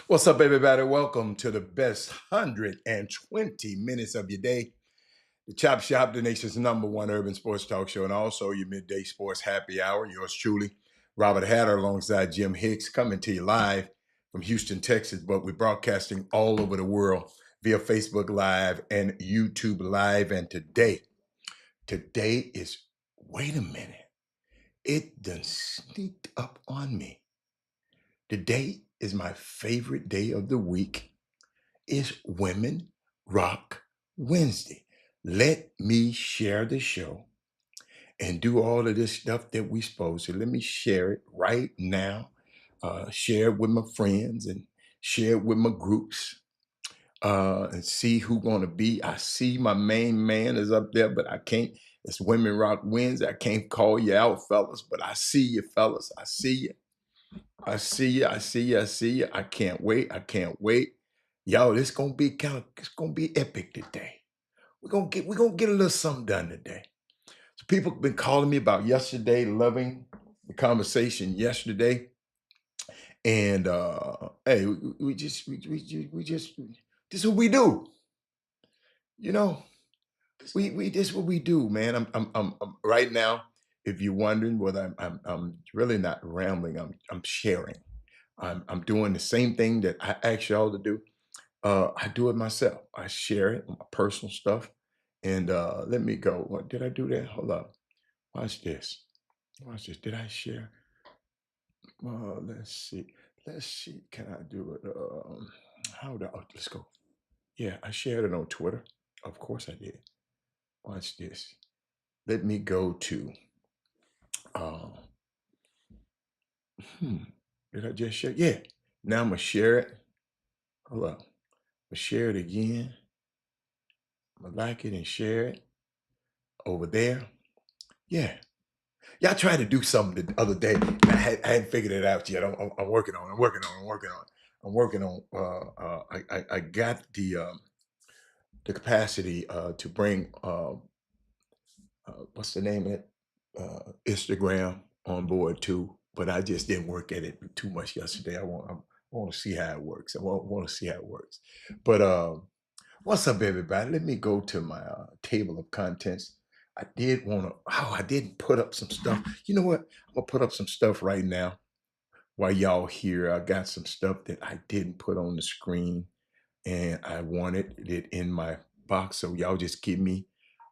What's up, everybody? Welcome to the best 120 minutes of your day. The Chop Shop, the nation's #1 urban sports talk show, and also your midday sports happy hour. Yours truly, Robert Hatter, alongside Jim Hicks, coming to you live from Houston, Texas. But we're broadcasting all over the world via Facebook Live and YouTube Live. And today is, wait a minute, it done sneaked up on me. Today is my favorite day of the week. It's Women Rock Wednesday. Let me share the show and do all of this stuff that we supposed to. Let me share it right now. Share it with my friends and share it with my groups and see who gonna be. I see my main man is up there, but I can't. It's Women Rock Wednesday. I can't call you out, fellas, but I see you, fellas. I see you. I see you. I see you. I see you. I can't wait. I can't wait. Yo, it's gonna be epic today. We're gonna get a little something done today. So people have been calling me about yesterday, loving the conversation yesterday. And hey, we just this is what we do. You know, we this is what we do, man. I'm right now. If you're wondering whether I'm really not rambling, I'm sharing. I'm doing the same thing that I asked y'all to do. I do it myself. I share it, my personal stuff. And let me go. What did I do that? Hold up. Watch this. Watch this. Did I share? Let's see. Let's see. Can I do it? How do I? Oh, let's go. Yeah, I shared it on Twitter. Of course I did. Watch this. Let me go to. Uh, hmm. Did I just share? Yeah. Now I'm gonna share it. Hold up. I'm gonna share it again. I'm gonna like it and share it over there. Yeah. Yeah, I tried to do something the other day. I hadn't figured it out yet. I'm working on it. I'm working on it. I'm working on it. I'm working on. I got the capacity to bring what's the name of it? Instagram on board too, but I just didn't work at it too much yesterday. I want to see how it works. I want to see how it works. But what's up, everybody? Let me go to my table of contents. I did want to. Oh, I didn't put up some stuff. You know what? I'm gonna put up some stuff right now while y'all here. I got some stuff that I didn't put on the screen, and I wanted it in my box. So y'all just give me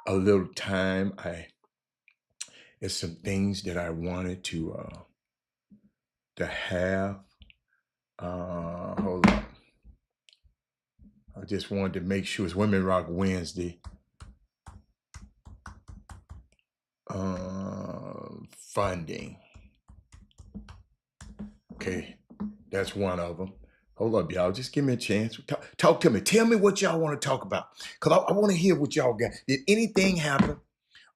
a little time. It's some things that I wanted to have. Hold on. I just wanted to make sure it's Women Rock Wednesday. Funding. Okay, that's one of them. Hold up, y'all. Just give me a chance. Talk to me. Tell me what y'all want to talk about, cause I want to hear what y'all got. Did anything happen?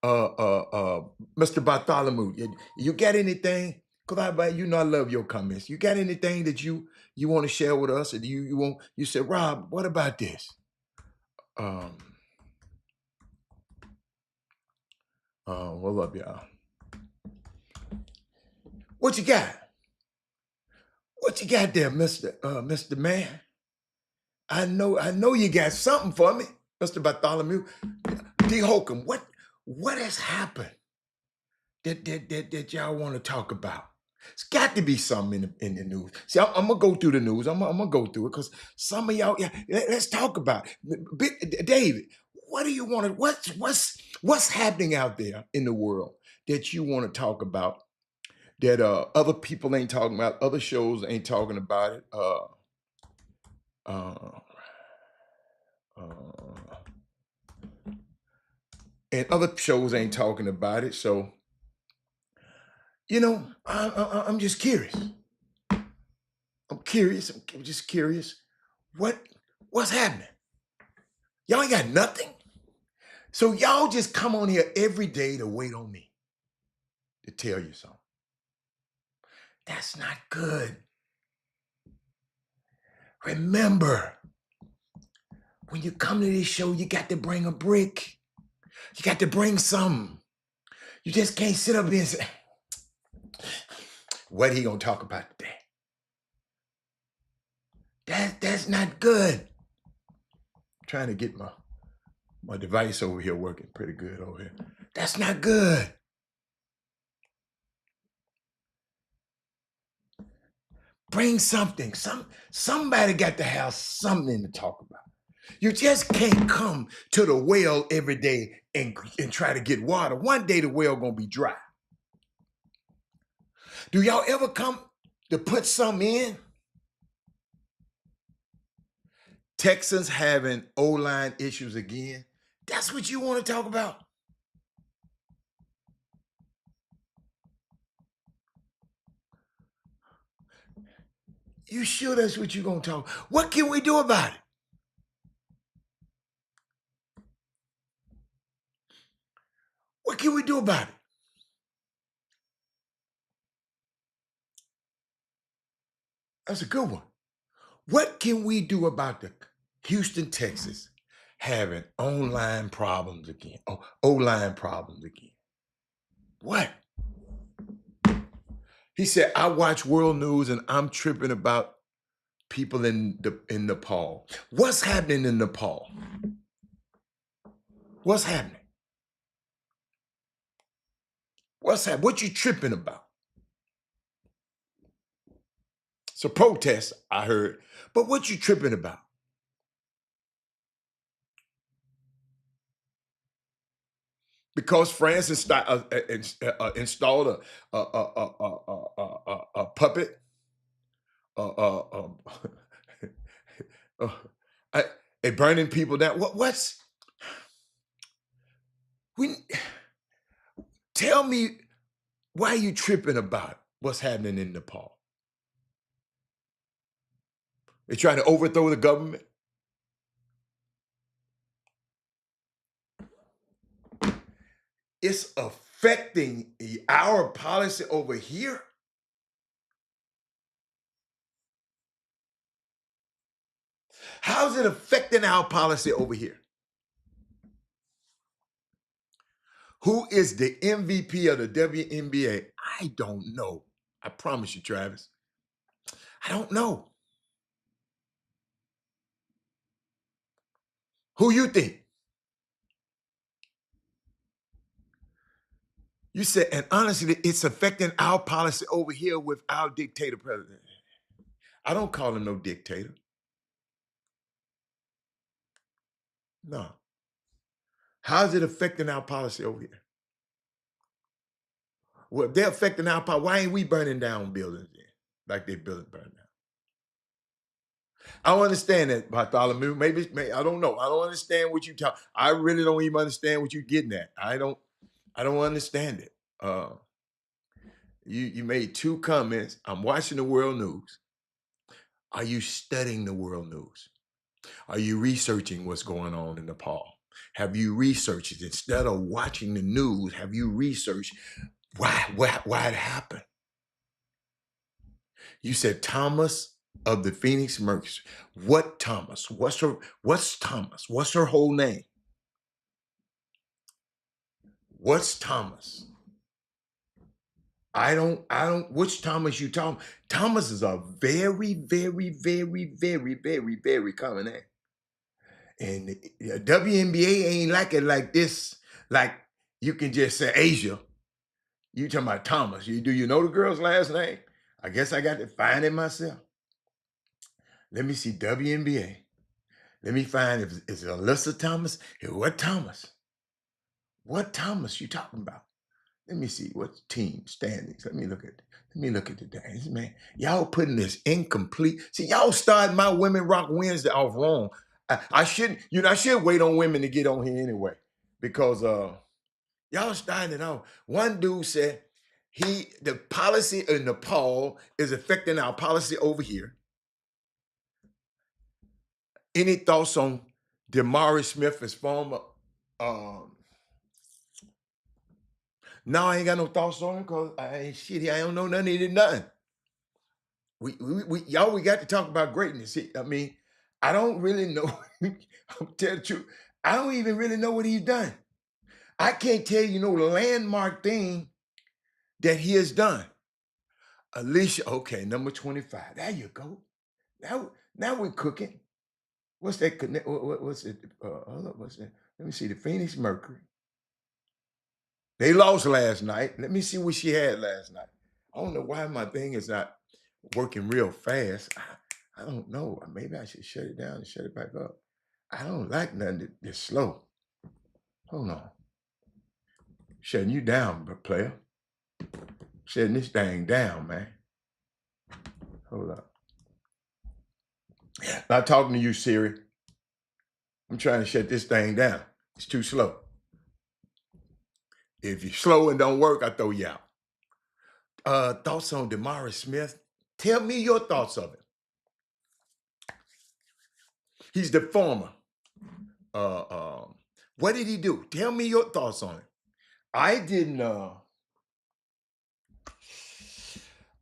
Uh, uh, uh, Mr. Bartholomew, you got anything? Cause I love your comments. You got anything that you want to share with us? And you want you said, Rob, what about this? Um, hold up, y'all. What you got? What you got there, Mr. Man? I know you got something for me, Mr. Bartholomew. D. Holcomb, what has happened that y'all want to talk about? It's got to be something in the news. See, I'm gonna go through the news. I'm gonna go through it because some of y'all, yeah, let's talk about it. David, what do you want to? What's happening out there in the world that you want to talk about that other people ain't talking about, other shows ain't talking about it. Uh, uh, and other shows ain't talking about it. So I'm just curious. I'm curious. I'm just curious. What what's happening? Y'all ain't got nothing. So y'all just come on here every day to wait on me to tell you something. That's not good. Remember, when you come to this show, you got to bring a brick. You got to bring something. You just can't sit up here and say, what he gonna talk about today? That's not good. I'm trying to get my device over here working pretty good over here. That's not good. Bring something. Somebody got to have something to talk about. You just can't come to the well every day and try to get water. One day the well gonna be dry. Do y'all ever come to put some in? Texans having O-line issues again. That's what you want to talk about? You sure that's what you're gonna talk? What can we do about it? What can we do about it? That's a good one. What can we do about the Houston, Texas having online problems again? O-line problems again. What? He said, I watch world news and I'm tripping about people in Nepal. What's happening in Nepal? What's happening? What's happening? What you tripping about? It's a protest, I heard. But what you tripping about? Because France installed a puppet, uh, they burning people down. What's we? Tell me why you tripping about what's happening in Nepal? They're trying to overthrow the government. It's affecting our policy over here. How's it affecting our policy over here? Who is the MVP of the WNBA? I don't know. I promise you, Travis. I don't know. Who you think? You said, and honestly, it's affecting our policy over here with our dictator president. I don't call him no dictator. No. How's it affecting our policy over here? Well, if they're affecting our policy, why ain't we burning down buildings then? Like they burn down. I don't understand that, Bartholomew. Maybe I don't know. I don't understand what you talk. I really don't even understand what you're getting at. I don't understand it. You made two comments. I'm watching the world news. Are you studying the world news? Are you researching what's going on in Nepal? Have you researched it? Instead of watching the news, have you researched why it happened? You said Thomas of the Phoenix Mercury. What Thomas? What's Thomas? What's her whole name? What's Thomas? I don't, which Thomas you talking? Thomas is a very, very, very, very, very, very common name. And the WNBA ain't like it like this. Like you can just say Asia. You talking about Thomas. Do you know the girl's last name? I guess I got to find it myself. Let me see WNBA. Let me find if it's Alyssa Thomas. What Thomas? What Thomas you talking about? Let me see what team standings. Let me look at the days, man. Y'all putting this incomplete. See, y'all started my Women Rock Wednesday off wrong. I shouldn't, I should wait on women to get on here anyway. Because y'all started it off. One dude said the policy in Nepal is affecting our policy over here. Any thoughts on Demari Smith as former no, I ain't got no thoughts on him because I don't know nothing. He did nothing. We y'all, we got to talk about greatness. I mean, I don't really know. I'm telling the truth. I don't even really know what he's done. I can't tell you no landmark thing that he has done. Alicia, okay, number 25. There you go. Now we're cooking. What's that? What's it? Hold up, what's that? Let me see. The Phoenix Mercury. They lost last night. Let me see what she had last night. I don't know why my thing is not working real fast. I don't know. Maybe I should shut it down and shut it back up. I don't like nothing that's slow. Hold on. Shutting you down, player. Shutting this thing down, man. Hold up. Not talking to you, Siri. I'm trying to shut this thing down. It's too slow. If you're slow and don't work, I throw you out. Thoughts on DeMaurice Smith? Tell me your thoughts of it. He's the former. What did he do? Tell me your thoughts on it. I didn't.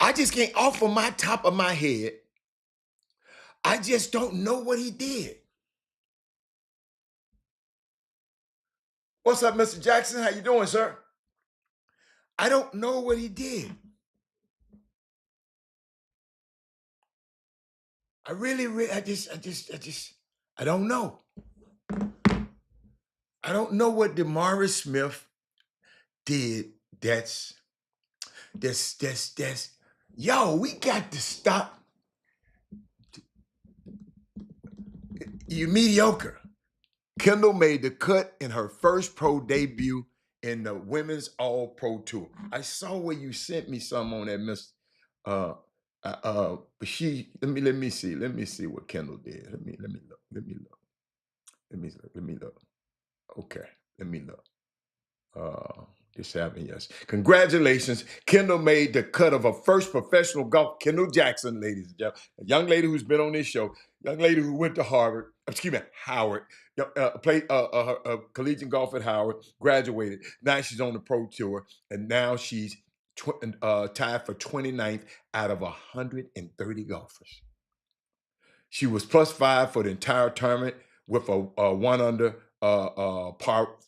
I just can't offer my top of my head. I just don't know what he did. What's up, Mr. Jackson? How you doing, sir? I don't know what he did. I don't know. I don't know what DeMaurice Smith did. Yo, we got to stop. You're mediocre. Kendall made the cut in her first pro debut in the Women's All Pro Tour. I saw where you sent me some on that, Miss. But let me see what Kendall did. Let me look. Okay, let me look. This happened, yes. Congratulations. Kendall made the cut of her first professional golf. Kendall Jackson, ladies and gentlemen. A young lady who's been on this show. Young lady who went to Howard. Played collegiate golf at Howard. Graduated. Now she's on the pro tour. And now she's tied for 29th out of 130 golfers. She was +5 for the entire tournament with a 1 under par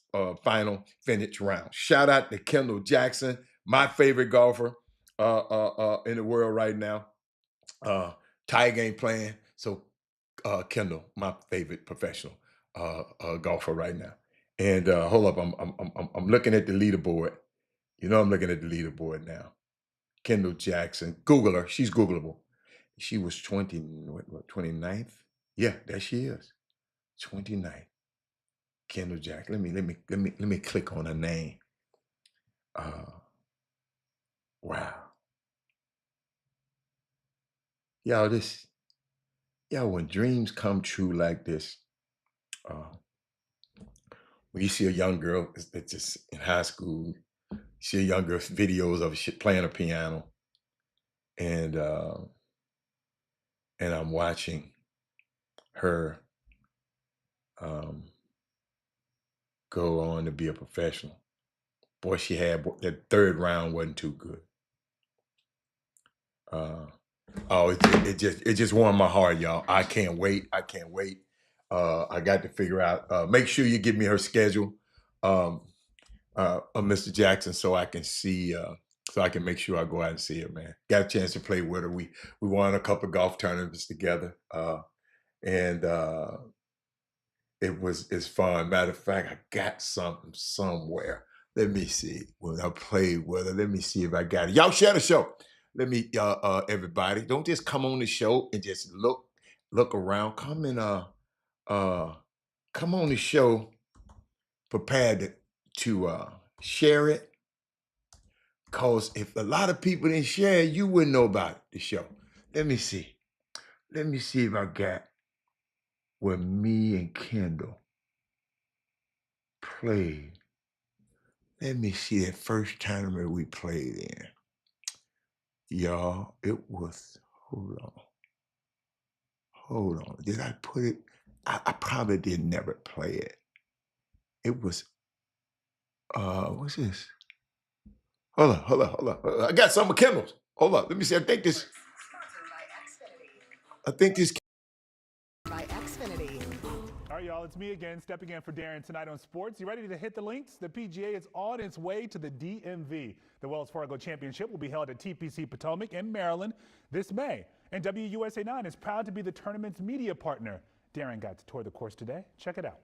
final finish round. Shout out to Kendall Jackson, my favorite golfer in the world right now. Tiger ain't playing, so Kendall, my favorite professional golfer right now. And hold up, I'm looking at the leaderboard. You know I'm looking at the leaderboard now. Kendall Jackson, Google her. She's Googleable. She was 29th? Yeah, there she is. 29th. Kendall Jackson. Let me click on her name. Wow. Y'all, when dreams come true like this, when you see a young girl that's just in high school, you see a young girl's videos of she playing a piano, and I'm watching her go on to be a professional. Boy, that third round wasn't too good. It just warmed my heart, y'all. I can't wait. I got to figure out. Make sure you give me her schedule, Mr. Jackson, so I can see. So I can make sure I go out and see her, man. Got a chance to play with her. We won a couple of golf tournaments together, and it's fun. Matter of fact, I got something somewhere. Let me see. When I played with her, let me see if I got it. Y'all share the show. Let me, everybody, don't just come on the show and just look around. Come and come on the show prepared to share it. Cause if a lot of people didn't share it, you wouldn't know about the show. Let me see. Let me see if I got where me and Kendall played. Let me see that first tournament we played in. Y'all, it was, hold on. Did I put it? I probably did never play it. It was, what's this? Hold on. I got some of Kendall's. Hold on, let me see. I think this. By Xfinity. All right, y'all, it's me again, stepping in for Darren tonight on sports. You ready to hit the links? The PGA is on its way to the DMV. The Wells Fargo Championship will be held at TPC Potomac in Maryland this May. And WUSA 9 is proud to be the tournament's media partner. Darren got to tour the course today. Check it out.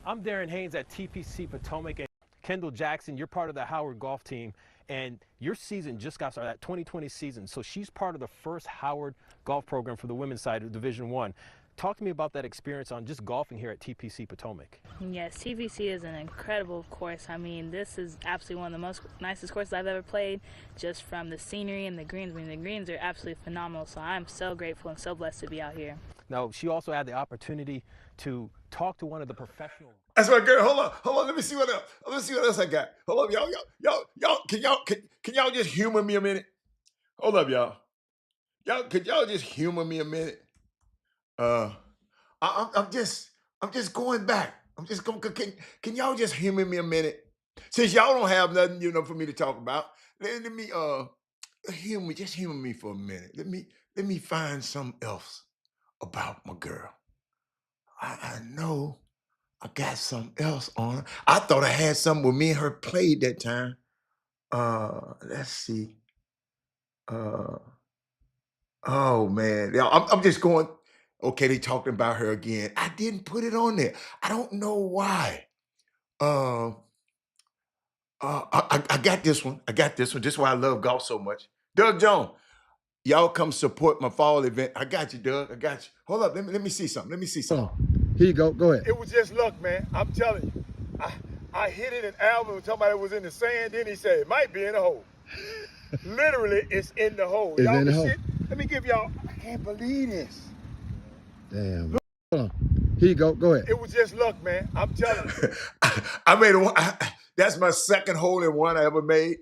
I'm Darren Haynes at TPC Potomac. And Kendall Jackson, you're part of the Howard golf team, and your season just got started, that 2020 season. So she's part of the first Howard golf program for the women's side of Division I. Talk to me about that experience on just golfing here at TPC Potomac. Yes, TPC is an incredible course. I mean, this is absolutely one of the most nicest courses I've ever played, just from the scenery and the greens. I mean, the greens are absolutely phenomenal, so I'm so grateful and so blessed to be out here. Now, she also had the opportunity to talk to one of the professional. That's my girl. Hold on. Let me see what else. Let me see what else I got. Hold up, y'all. Can y'all just humor me a minute? Hold up, y'all. Could y'all just humor me a minute? I'm just going back. I'm just going. Can y'all just humor me a minute? Since y'all don't have nothing, for me to talk about, let me humor me for a minute. Let me find something else about my girl. I know I got something else on her. I thought I had something where me and her played that time. Let's see. Oh man, yeah, I'm just going. Okay, they talking about her again. I didn't put it on there. I don't know why. I got this one. This is why I love golf so much. Doug Jones, y'all come support my fall event. I got you, Doug. I got you. Hold up. Let me see something. Here you go. Go ahead. It was just luck, man. I'm telling you. I hit it, and Alvin was talking about it was in the sand. Then he said it might be in the hole. Literally, it's in the hole. It's in the hole. Let me give y'all. I can't believe this. Damn. Hold on. Here you go. Go ahead. It was just luck, man. I'm telling you. I made that's my second hole in one I ever made.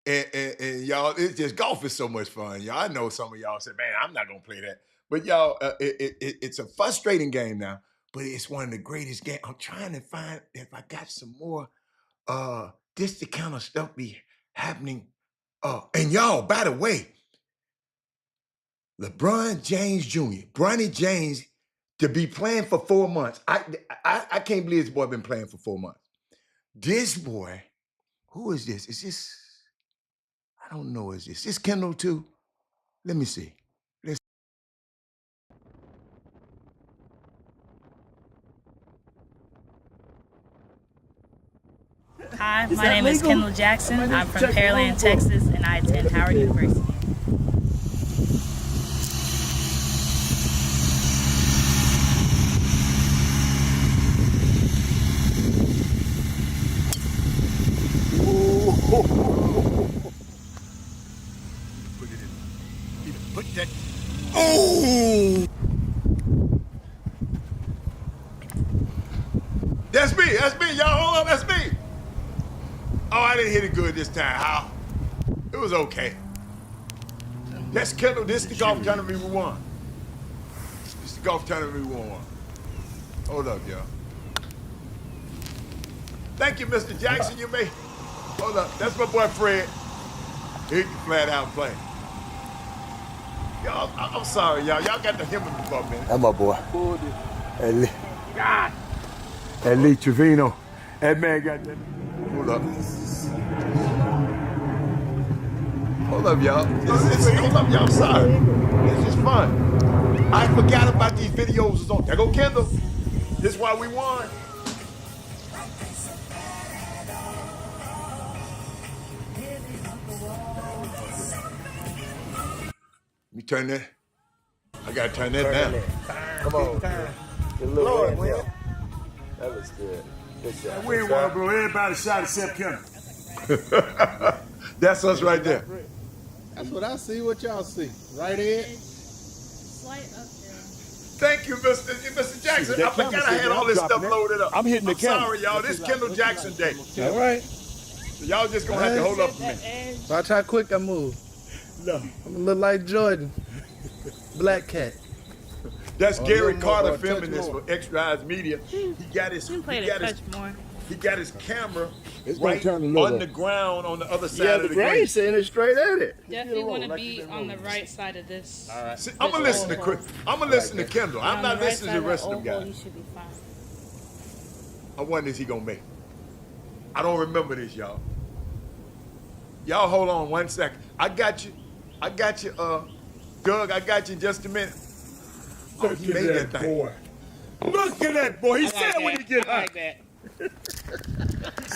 And y'all, it's just golf is so much fun. Y'all, I know some of y'all said, man, I'm not going to play that. But y'all, it's a frustrating game now, but it's one of the greatest games. I'm trying to find if I got some more, this the kind of stuff be happening. And y'all, by the way, LeBron James Jr., Bronny James, to be playing for 4 months. I can't believe this boy been playing for 4 months. This boy, who is this? Is this, I don't know, is this Kendall too? Let me see. Hi, my name is Kendall Jackson. I'm from Pearland, Texas, and I attend Howard University. Put that. Oh! That's me, y'all. Hold up, that's me. Oh, I didn't hit it good this time. How? It was okay. That's Kendall. This is the golf tournament we won. This is the golf tournament we won. Hold up, y'all. Thank you, Mr. Jackson. You may. Hold up. That's my boy Fred. He can flat out play. Y'all, I'm sorry, y'all. Y'all got to hear me for a minute. That's my boy. And Lee Trevino. That man got that. Hold up. Hold up, y'all. Hold up, y'all. I'm sorry. It's just fun. I forgot about these videos. There go Kendall. This is why we won. Let me turn that. I gotta turn that down. Come on. Lord, man. That looks good. Good shot. We ain't want to blow everybody shot except Kendall. That's us right there. That's what I see. What y'all see? Right here. Slight uphill. Thank you, Mr. Jackson. I forgot I had all this stuff loaded up. I'm hitting the camera. Sorry, y'all. This is Kendall Jackson Day. All right. So y'all just gonna have to hold up for me. Watch how quick I move. No. I'm a little like Jordan. Black cat. That's Oh, Gary no Carter more, filming touch this more. for Extra Eyes Media. He got his more. he got his camera It's gonna right turn a little. on the ground on the other side Yeah, of the the grain green. sitting straight at it. Definitely want to be on the right side of this. All right. See, I'm gonna listen to Chris. I'm gonna listen to Kendall. I'm not listening to the rest of them You guys. should be fine. I wonder is he gonna make. I don't remember this, y'all. Y'all hold on 1 second. I got you. Doug, I got you in just a minute. Oh, he made that thing. boy. Look at that boy. He said when he get hot. I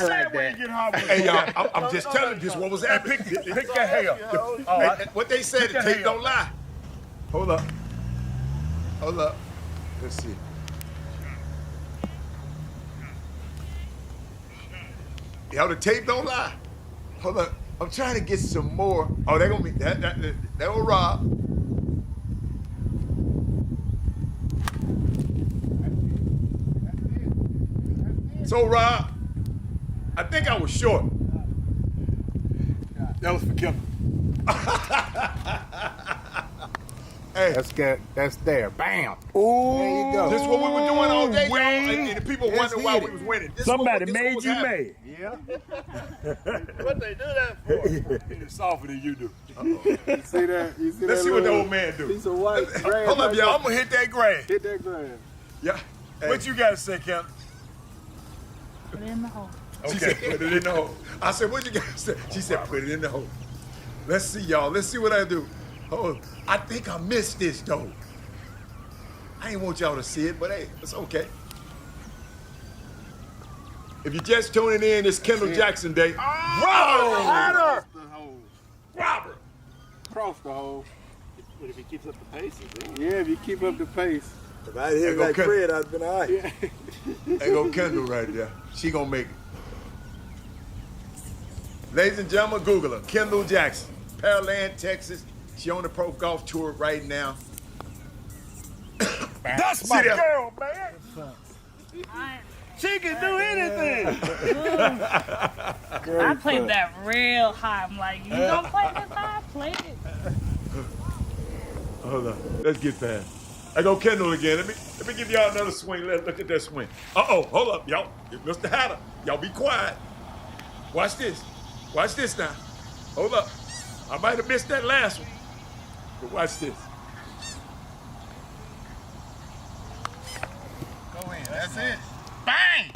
like that. Hey, y'all, I'm just telling you this. What was that? Pick that hair. Hey, what they said, the tape don't lie. Hold up. Hold up. Let's see. Yo, the tape don't lie. Hold up. I'm trying to get some more. Oh, they're gonna be that'll Rob. So Rob, I think I was short. That was for Kim. Hey, That's good. That's there. Bam. Ooh. There you go. this is what we were doing all day, y'all. Wait. And the people wonder why we was winning. This Somebody this made was you happening. mad. Yeah. What they do that for? It's softer than you do. You see that? You see Let's that see what the little old man do. piece of white grass? Hold up, right y'all. I'm gonna hit that grass. there? Hit that grass. Yeah. Hey. What you gotta say, Kim? Put it in the hole. She said, put it in the hole. I said, what you guys say? She said, put it in the hole. Let's see, y'all. Let's see what I do. Oh, I think I missed this, though. I ain't want y'all to see it, but hey, it's okay. If you're just tuning in, it's Kendall Jackson Day. Robert! Robert! Cross the hole. But if he keeps up the pace, Yeah, if you keep up the pace. If I hit like Fred, I'd been all right. There go Kendall right there. She gonna make it. Ladies and gentlemen, Google her. Kendall Jackson, Pearland, Texas. She on the Pro Golf Tour right now. that's my there. girl, man. She can do anything. I played that real high. I'm like, you don't play this high? Play it. Hold on. Let's get past. I go Kendall again. Let me give y'all another swing. Look at that swing. Uh-oh. Hold up, y'all. Mr. Hatter. Y'all be quiet. Watch this. Watch this now. Hold up. I might have missed that last one. But watch this. Go in. That's it. Bang!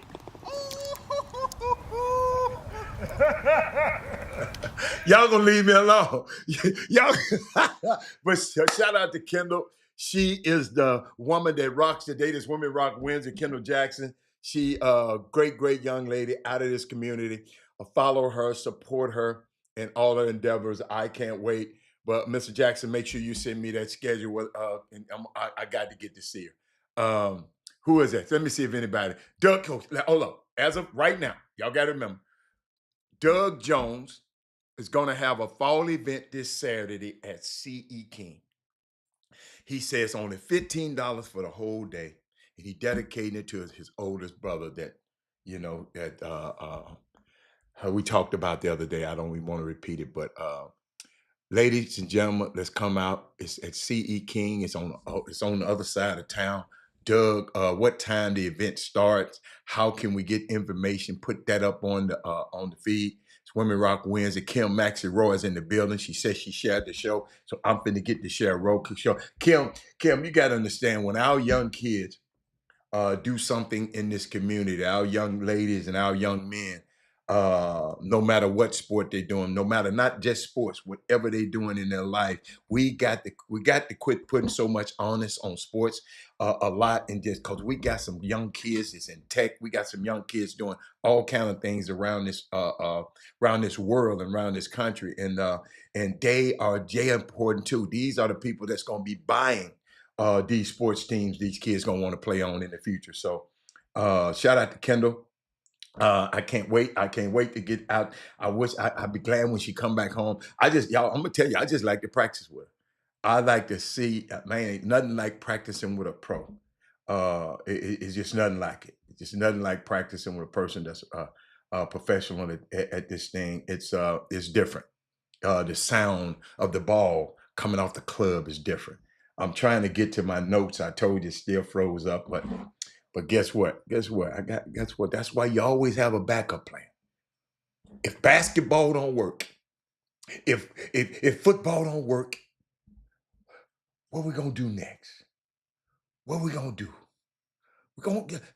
Y'all gonna leave me alone. Y'all, but shout out to Kendall. She is the woman that rocks the day. This Women Rock wins at Kendall Jackson. She great young lady out of this community. Follow her, support her in all her endeavors. I can't wait. But Mr. Jackson, make sure you send me that schedule. And I got to get to see her. Who is that? Let me see if anybody. Doug, hold up. As of right now, y'all got to remember, Doug Jones is going to have a fall event this Saturday at CE King. He says only $15 for the whole day, and he dedicated it to his oldest brother that, we talked about the other day. I don't even want to repeat it, but ladies and gentlemen, let's come out. It's at CE King. It's on the other side of town. Doug, what time the event starts? How can we get information? Put that up on the feed. It's Women Rock Wednesday. Kim Maxie Roy is in the building. She says she shared the show, so I'm finna get to share a Roku show. Kim, you got to understand, when our young kids do something in this community, our young ladies and our young men, no matter what sport they're doing, no matter not just sports, whatever they're doing in their life, we got to quit putting so much onus on sports a lot, and just because we got some young kids that's in tech, we got some young kids doing all kind of things around this world and around this country, and they are important too. These are the people that's going to be buying these sports teams these kids gonna want to play on in the future. So shout out to Kendall. I can't wait. I can't wait to get out. I'd be glad when she come back home. I'm gonna tell you, I just like to practice with her. I like to see, man, ain't nothing like practicing with a pro. It's just nothing like it. It's just nothing like practicing with a person that's professional at this thing. It's different. The sound of the ball coming off the club is different. I'm trying to get to my notes. I told you it still froze up, but guess what? Guess what? Guess what? That's why you always have a backup plan. If basketball don't work, if football don't work, what we gonna do next? What we gonna do?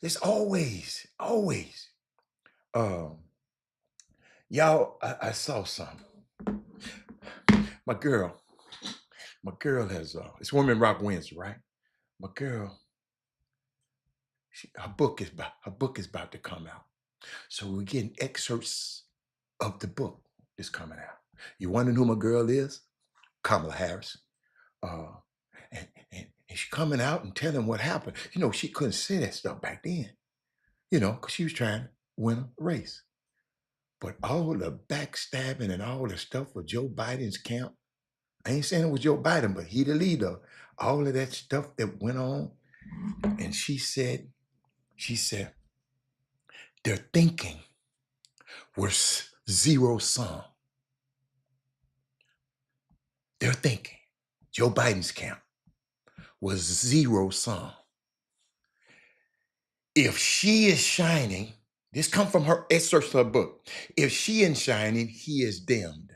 There's always. Y'all, I saw something. My girl, My girl has it's Women Rock Wednesday, right? My girl, her book is about to come out. So we're getting excerpts of the book that's coming out. You wondering who my girl is? Kamala Harris. Uh, and she's coming out and telling what happened. You know, she couldn't say that stuff back then, you know, because she was trying to win a race. But all the backstabbing and all the stuff with Joe Biden's camp, I ain't saying it was Joe Biden, but he the leader. All of that stuff that went on. And she said, their thinking was zero sum. Their thinking, Joe Biden's camp, was zero sum. If she is shining, this come from her excerpt of her book. If she is shining, he is dimmed.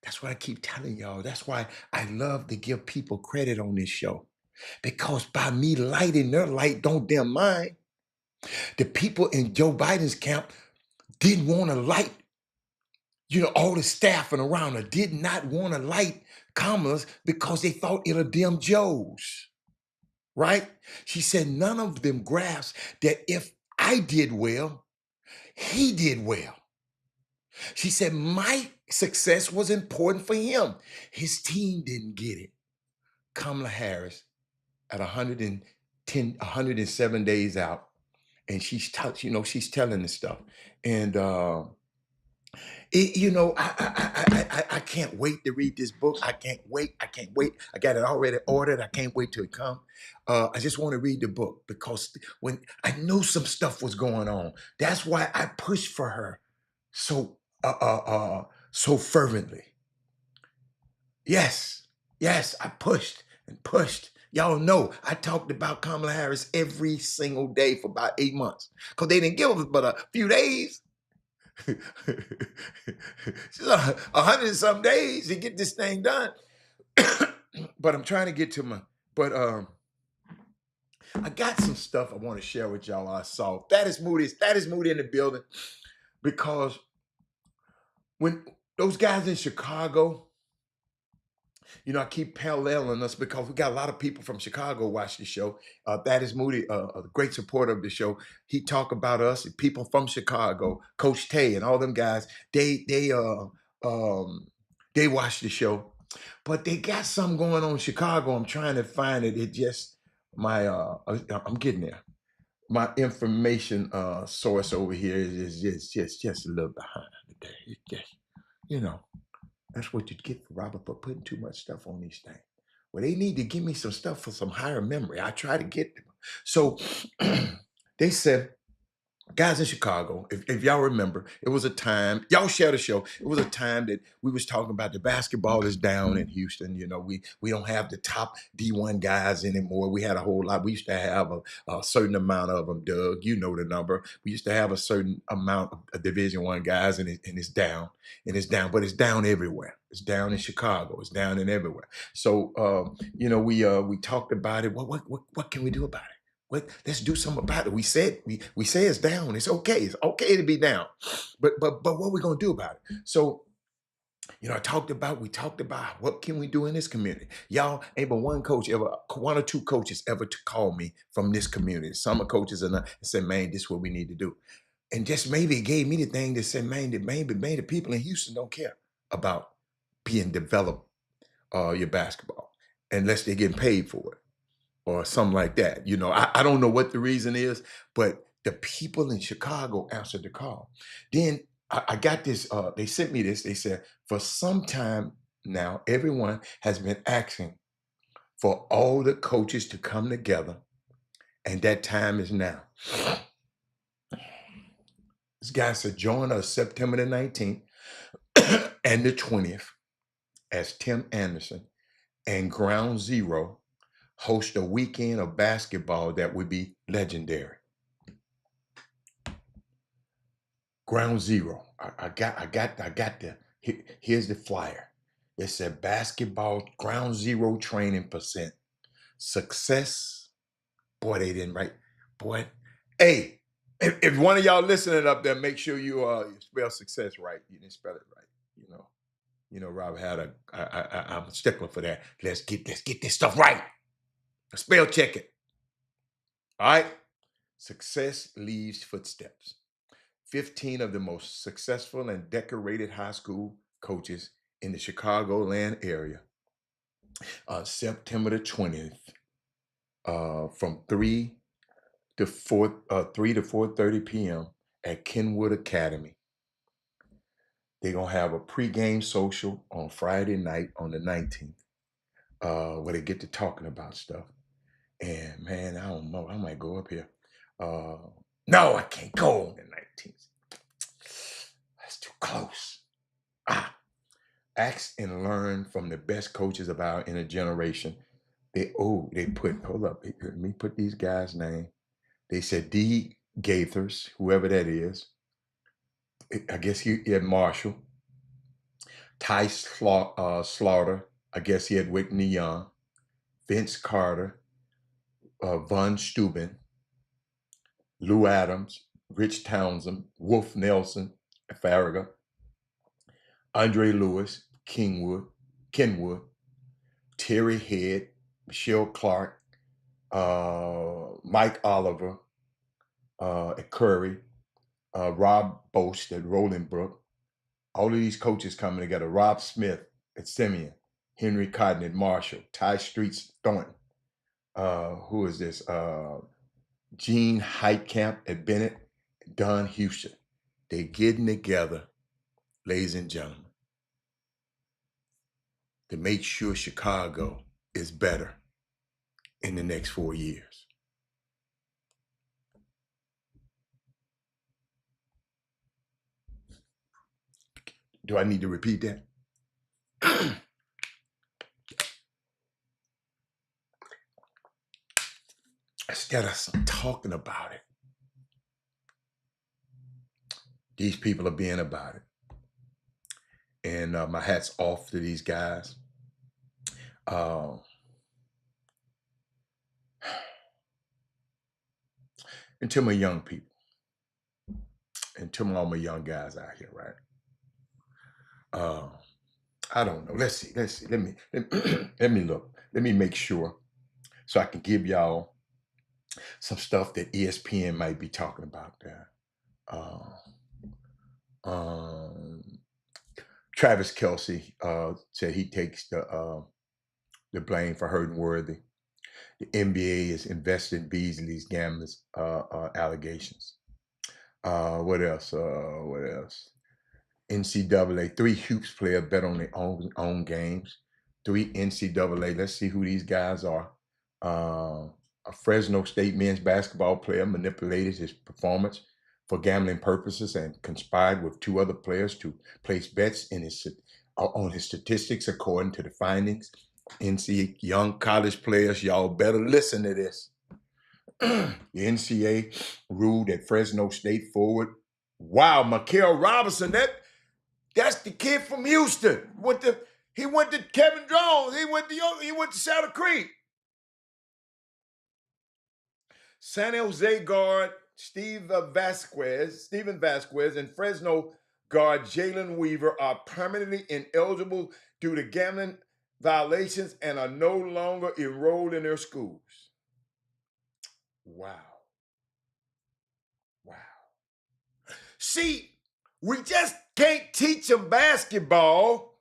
That's what I keep telling y'all. That's why I love to give people credit on this show. Because by me lighting their light, don't dim mine. The people in Joe Biden's camp didn't want to light, you know, all the staffing around her did not want to light Kamala's because they thought it'll dim Joe's. Right? She said none of them grasped that if I did well, he did well. She said my success was important for him. His team didn't get it. Kamala Harris at 107 days out, and she's telling this stuff. And I can't wait to read this book. I can't wait. I got it already ordered. I can't wait till it comes. I just want to read the book because when I knew some stuff was going on, that's why I pushed for her so fervently. Yes, I pushed and pushed. Y'all know I talked about Kamala Harris every single day for about 8 months because they didn't give us but a few days. She's 100 and some days to get this thing done. But I'm trying to get to I got some stuff I want to share with y'all I saw. That is Moody in the building. Because when those guys in Chicago, you know, I keep paralleling us because we got a lot of people from Chicago watch the show. That is Moody, a great supporter of the show. He talk about us, people from Chicago, Coach Tay and all them guys. They watch the show, but they got something going on in Chicago. I'm trying to find it. It just I'm getting there. My information source over here is just a little behind today. It's just, you know. That's what you get, Robert, for putting too much stuff on these things. Well, they need to give me some stuff for some higher memory. I try to get them. So they said, guys in Chicago, if y'all remember, it was a time, y'all share the show, it was a time that we was talking about the basketball is down in Houston. You know, we don't have the top D1 guys anymore. We had a whole lot. We used to have a certain amount of them, Doug. You know the number. We used to have a certain amount of Division I guys, and it's down. And it's down, but it's down everywhere. It's down in Chicago. It's down in everywhere. So, you know, we talked about it. What can we do about it? Let's do something about it. We said we say it's down. It's okay. It's okay to be down. But what are we gonna do about it? So, you know, we talked about what can we do in this community. Y'all ain't but one or two coaches ever to call me from this community. Some are coaches and said, man, this is what we need to do. And just maybe it gave me the thing that said, man, that maybe the people in Houston don't care about being developed your basketball unless they're getting paid for it. Or something like that. You know, I don't know what the reason is, but the people in Chicago answered the call. Then I got this, they sent me this. They said, for some time now, everyone has been asking for all the coaches to come together, and that time is now. This guy said, join us September the 19th and the 20th as Tim Anderson and Ground Zero host a weekend of basketball that would be legendary. Ground Zero. I got the, here's the flyer. It said basketball Ground Zero training %. Success. Boy, they didn't write. Boy, hey, if one of y'all listening up there, make sure you spell success right. You didn't spell it right, you know. You know, Rob had I'm a stickler for that. Let's get this stuff right. Spell check it. All right. Success leaves footsteps. 15 of the most successful and decorated high school coaches in the Chicagoland area on September the 20th, from 3 to 4:30 p.m. at Kenwood Academy. They're gonna have a pregame social on Friday night on the 19th, where they get to talking about stuff. And man, I don't know, I might go up here. No, I can't go on the 19th. That's too close. Ask and learn from the best coaches of our inner generation. Hold up, let me put these guys' name. They said D. Gaithers, whoever that is. I guess he had Marshall. Ty Slaughter, I guess he had Whitney Young. Vince Carter, Von Steuben, Lou Adams, Rich Townsend, Wolf Nelson, Farragut, Andre Lewis, Kenwood, Terry Head, Michelle Clark, Mike Oliver at Curry, Rob Boast at Rolling Brook. All of these coaches coming together. Rob Smith at Simeon, Henry Cotton at Marshall, Ty Streets Thornton. Who is this? Gene Heitkamp at Bennett, Don Houston. They're getting together, ladies and gentlemen, to make sure Chicago is better in the next 4 years. Do I need to repeat that? Instead of talking about it, these people are being about it. And my hat's off to these guys. And to my young people, and to all my young guys out here, right? I don't know. Let's see. Let me look. Let me make sure so I can give y'all some stuff that ESPN might be talking about there. Travis Kelce said he takes the blame for hurting Worthy. The NBA is invested in Beasley's gambling allegations. What else? NCAA, 3 hoops players bet on their own games. 3 NCAA, let's see who these guys are. A Fresno State men's basketball player manipulated his performance for gambling purposes and conspired with 2 other players to place bets on his statistics according to the findings. NCAA young college players, y'all better listen to this. The NCAA ruled that Fresno State forward, wow, Mikael Robinson, that's the kid from Houston. He went to Kevin Jones. He went to Shadow Creek. San Jose guard Steven Vasquez and Fresno guard Jalen Weaver are permanently ineligible due to gambling violations and are no longer enrolled in their schools. Wow. See, we just can't teach them basketball.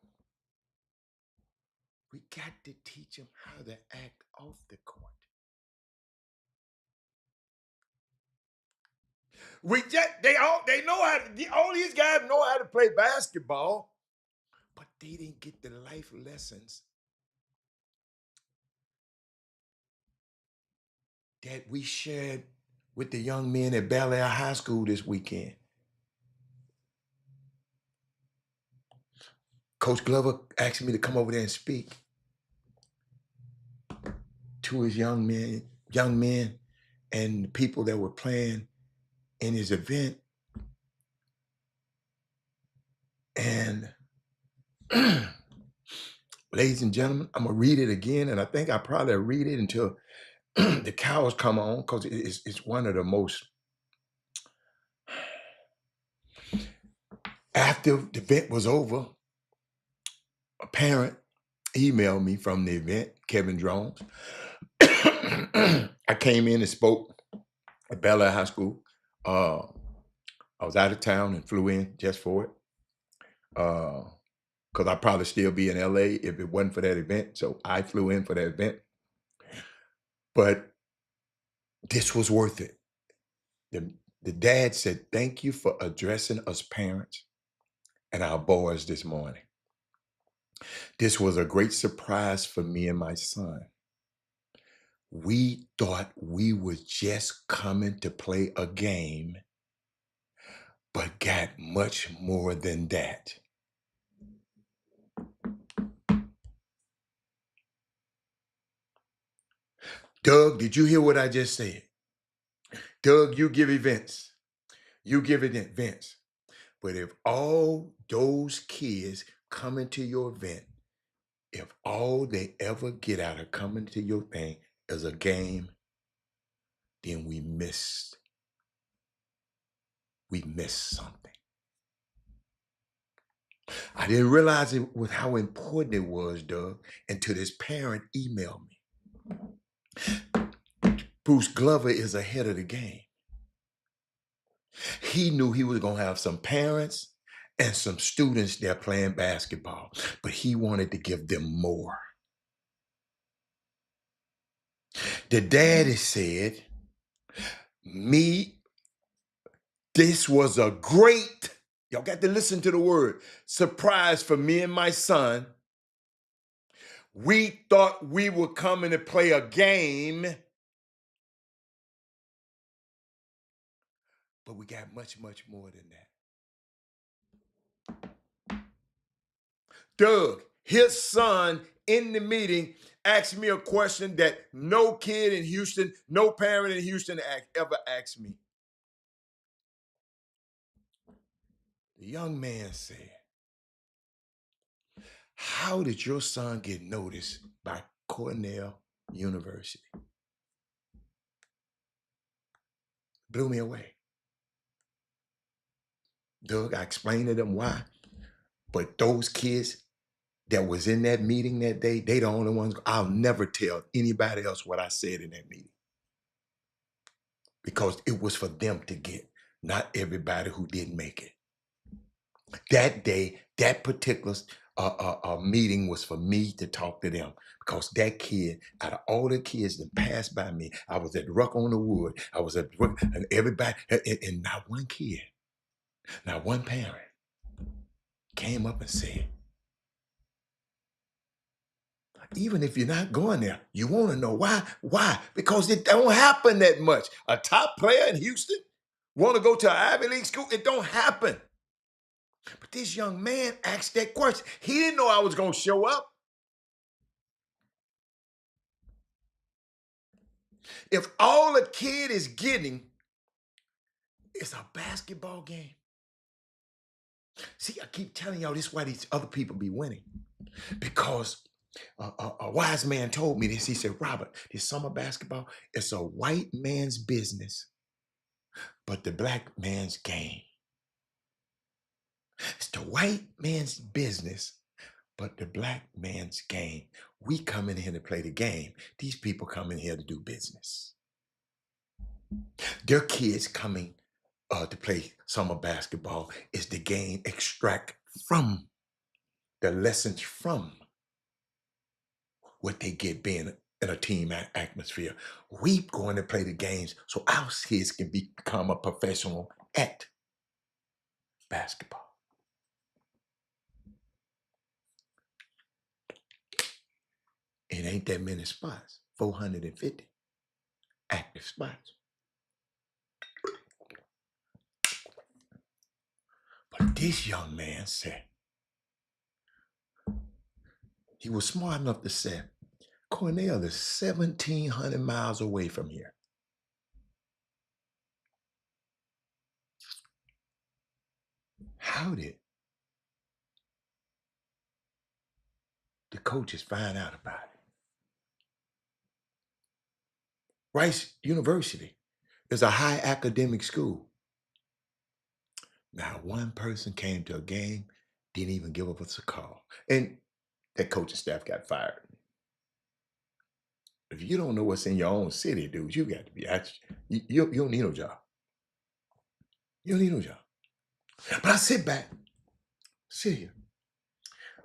We got to teach them how to act off the court. They know how to, all these guys know how to play basketball, but they didn't get the life lessons that we shared with the young men at Bel Air High School this weekend. Coach Glover asked me to come over there and speak to his young men and the people that were playing in his event. And ladies and gentlemen, I'm gonna read it again, and I think I probably read it until the cows come on, because it's one of the most, after the event was over, a parent emailed me from the event, Kevin Drones. I came in and spoke at Bel Air High School. I was out of town and flew in just for it. Because I'd probably still be in LA if it wasn't for that event. So I flew in for that event. But this was worth it. The dad said, "Thank you for addressing us parents and our boys this morning. This was a great surprise for me and my son. We thought we were just coming to play a game, but got much more than that." Doug, did you hear what I just said? Doug, you give events. You give events. But if all those kids coming to your event, if all they ever get out of coming to your thing is a game, then we missed something. I didn't realize it was how important it was, Doug, until this parent emailed me. Bruce Glover is ahead of the game. He knew he was going to have some parents and some students there playing basketball, but he wanted to give them more. The daddy said, this was a great, y'all got to listen to the word, surprise for me and my son. We thought we were coming to play a game, but we got much, much more than that. Doug, his son in the meeting asked me a question that no kid in Houston, no parent in Houston ever asked me. The young man said, "How did your son get noticed by Cornell University?" Blew me away. Doug, I explained to them why. But those kids that was in that meeting that day, they the only ones. I'll never tell anybody else what I said in that meeting. Because it was for them to get, not everybody who didn't make it. That day, that particular meeting was for me to talk to them, because that kid, out of all the kids that passed by me, I was at Ruck on the Wood, I was at Ruck, and everybody, and not one kid, not one parent came up and said, even if you're not going there, you want to know why? Why? Because it don't happen that much. A top player in Houston want to go to an Ivy League school? It don't happen. But this young man asked that question. He didn't know I was going to show up. If all a kid is getting is a basketball game. See, I keep telling y'all this is why these other people be winning. Because a wise man told me this. He said, "Robert, this summer basketball, it's a white man's business, but the black man's game. It's the white man's business, but the black man's game. We come in here to play the game. These people come in here to do business. Their kids coming to play summer basketball is the game extract from the lessons from what they get being in a team atmosphere. We going to play the games so our kids can become a professional at basketball." It ain't that many spots, 450 active spots. But this young man said, he was smart enough to say, Cornell is 1,700 miles away from here. How did the coaches find out about it? Rice University is a high academic school. Now, one person came to a game, didn't even give us a call. And that coaching staff got fired. If you don't know what's in your own city, dude, you got to be you don't need no job. You don't need no job. But I sit back, sit here,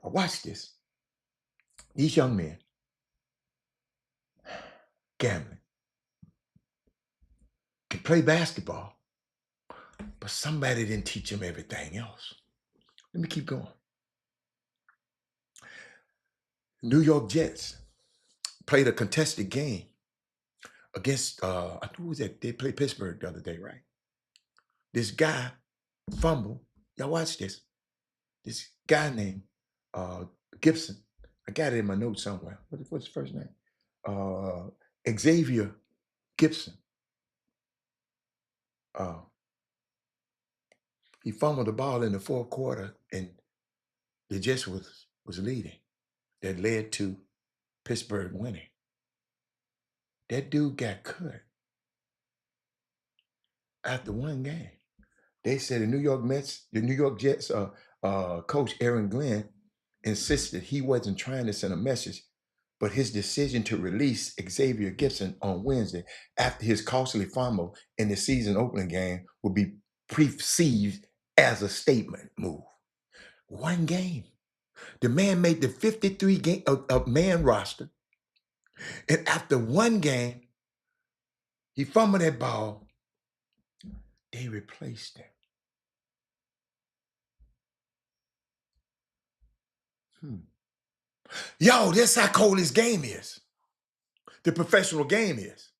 I watch this. These young men gambling, can play basketball, but somebody didn't teach them everything else. Let me keep going. New York Jets played a contested game against, who was that? They played Pittsburgh the other day, right? This guy fumbled. Y'all watch this. This guy named Gibson. I got it in my notes somewhere. What's his first name? Xavier Gibson. He fumbled the ball in the fourth quarter, and the Jets was leading. That led to Pittsburgh winning. That dude got cut after one game. They said the New York Jets coach Aaron Glenn insisted he wasn't trying to send a message, but his decision to release Xavier Gibson on Wednesday after his costly fumble in the season opening game would be perceived as a statement move. One game. The man made the 53 man roster, and after one game, he fumbled that ball. They replaced him. Yo, that's how cold this game is. The professional game is.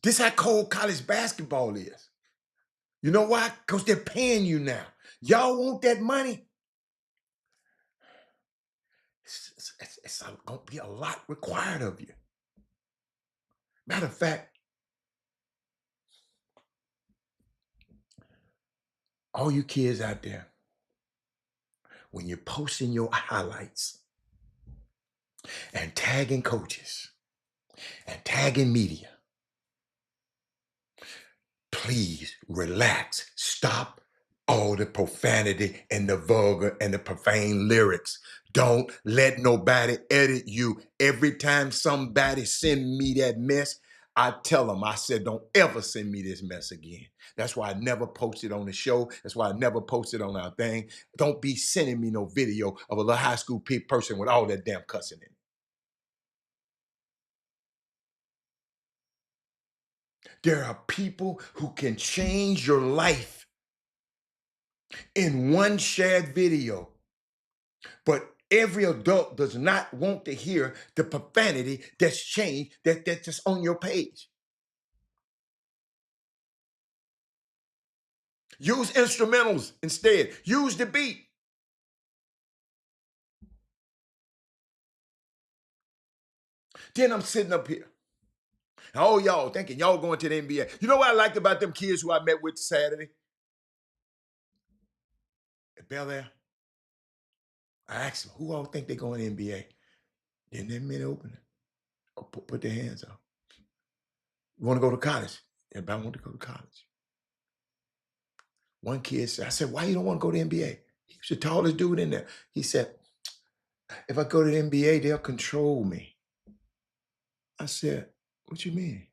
This how cold college basketball is. You know why? Because they're paying you now. Y'all want that money? It's going to be a lot required of you. Matter of fact, all you kids out there, when you're posting your highlights and tagging coaches and tagging media, please relax. Stop all the profanity and the vulgar and the profane lyrics. Don't let nobody edit you. Every time somebody send me that mess, I tell them, I said, don't ever send me this mess again. That's why I never posted on the show. That's why I never posted on our thing. Don't be sending me no video of a little high school person with all that damn cussing in it. There are people who can change your life in one shared video, but every adult does not want to hear the profanity that's changed, that's just on your page. Use instrumentals instead. Use the beat. Then I'm sitting up here. Oh, y'all thinking y'all going to the NBA. You know what I liked about them kids who I met with Saturday at Bel Air? I asked them, who all think they're going to the NBA? Then that minute open it. Or put their hands up. You want to go to college? Everybody want to go to college. One kid said, I said, why you don't want to go to the NBA? He was the tallest dude in there. He said, if I go to the NBA, they'll control me. I said, what you mean?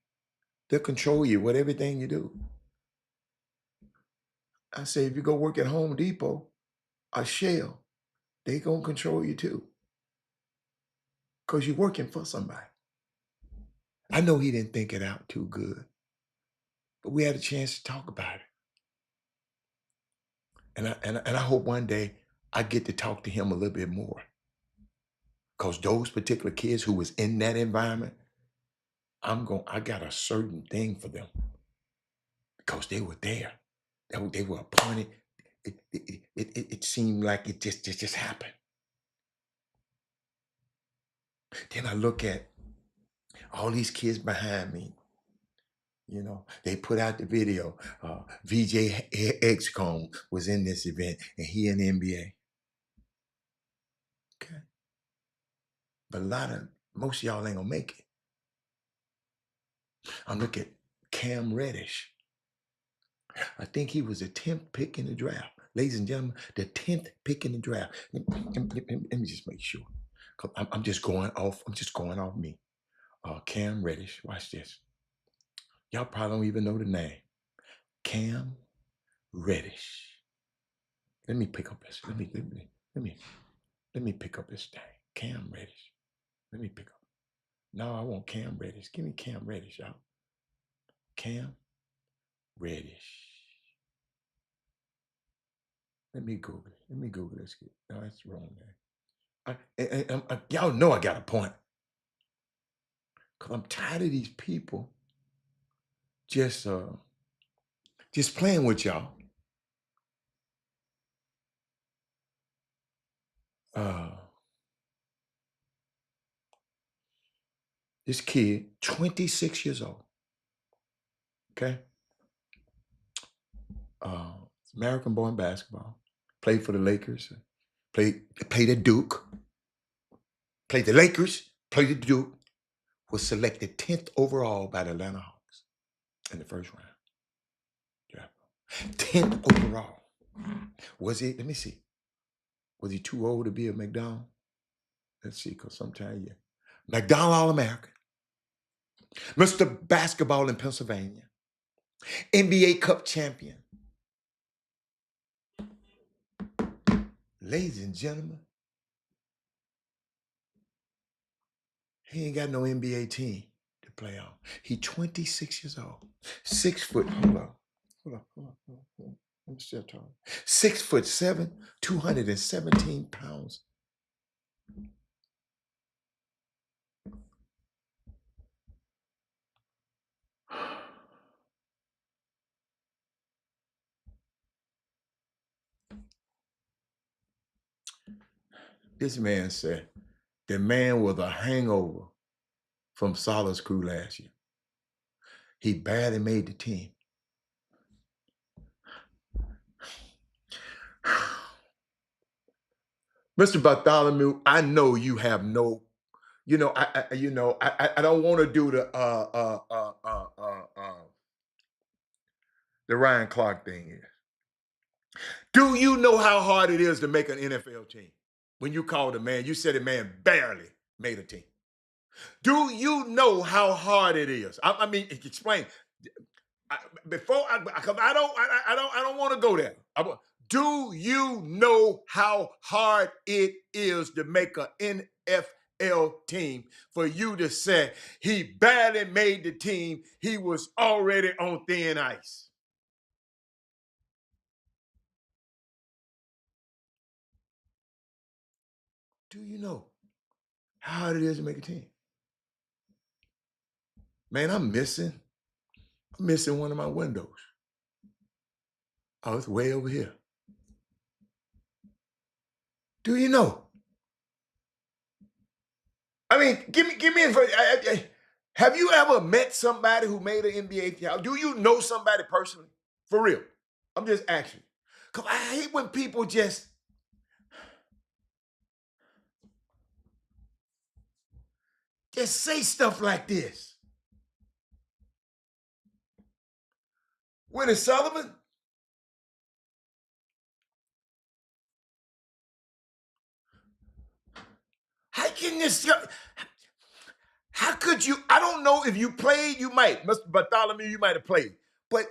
They'll control you with everything you do. I said, if you go work at Home Depot or Shell, they gonna control you too. Because you're working for somebody. I know he didn't think it out too good, but we had a chance to talk about it. And I hope one day I get to talk to him a little bit more. Because those particular kids who was in that environment, I got a certain thing for them. Because they were there. They were appointed. It seemed like it just happened. Then I look at all these kids behind me. You know, they put out the video. VJ X-Cone was in this event, and he in the NBA. Okay. But most of y'all ain't gonna make it. I'm looking at Cam Reddish. I think he was a 10th pick in the draft. ladies and gentlemen, the 10th pick in the draft. Let me just make sure. 'Cause I'm just going off. I'm just going off me. Cam Reddish. Watch this. Y'all probably don't even know the name. Cam Reddish. Let me pick up this. Let me pick up this thing. Cam Reddish. Let me pick up. No, I want Cam Reddish. Give me Cam Reddish, y'all. Cam Reddish. Let me Google it. Let me Google this. No, that's wrong, man. Y'all know I got a point. Because I'm tired of these people just playing with y'all. This kid, 26 years old. Okay? American born basketball. Played for the Lakers. Played at Duke. Played the Lakers. Played at Duke. Was selected 10th overall by the Atlanta Hawks in the first round. Yeah. 10th overall. Was he, let me see. Was he too old to be a McDonald? Let's see, because sometimes, yeah. McDonald All-American. Mr. Basketball in Pennsylvania. NBA Cup champion. Ladies and gentlemen, he ain't got no NBA team to play on. He 26 years old. 6 foot, hold on. I'm still talking. 6'7", 217 pounds. This man said the man was a hangover from Solace Crew last year. He barely made the team. Mr. Bartholomew, I know you have no, I don't want to do the Ryan Clark thing here. Do you know how hard it is to make an NFL team? When you called a man, you said a man barely made a team. Do you know how hard it is? I mean, explain. Because I don't want to go there. Do you know how hard it is to make an NFL team for you to say he barely made the team, he was already on thin ice? Do you know how hard it is to make a team? Man, I'm missing one of my windows. Oh, it's way over here. Do you know? I mean, give me. Have you ever met somebody who made an NBA team? Do you know somebody personally? For real. I'm just asking. Because I hate when people just say stuff like this. Willie Sullivan? How could you? I don't know if you played, you might. Mr. Bartholomew, you might have played. But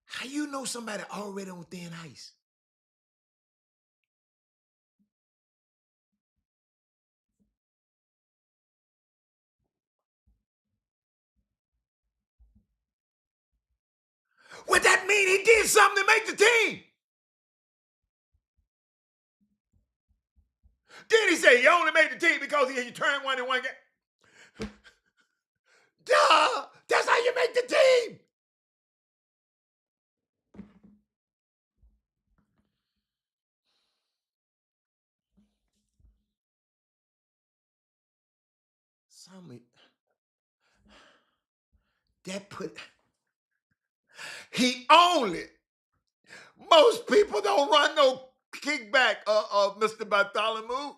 how you know somebody already on thin ice? Would that mean he did something to make the team? Then he say he only made the team because he turned one in one game. Duh! That's how you make the team! He only, most people don't run no kickback, Mr. Bartholomew.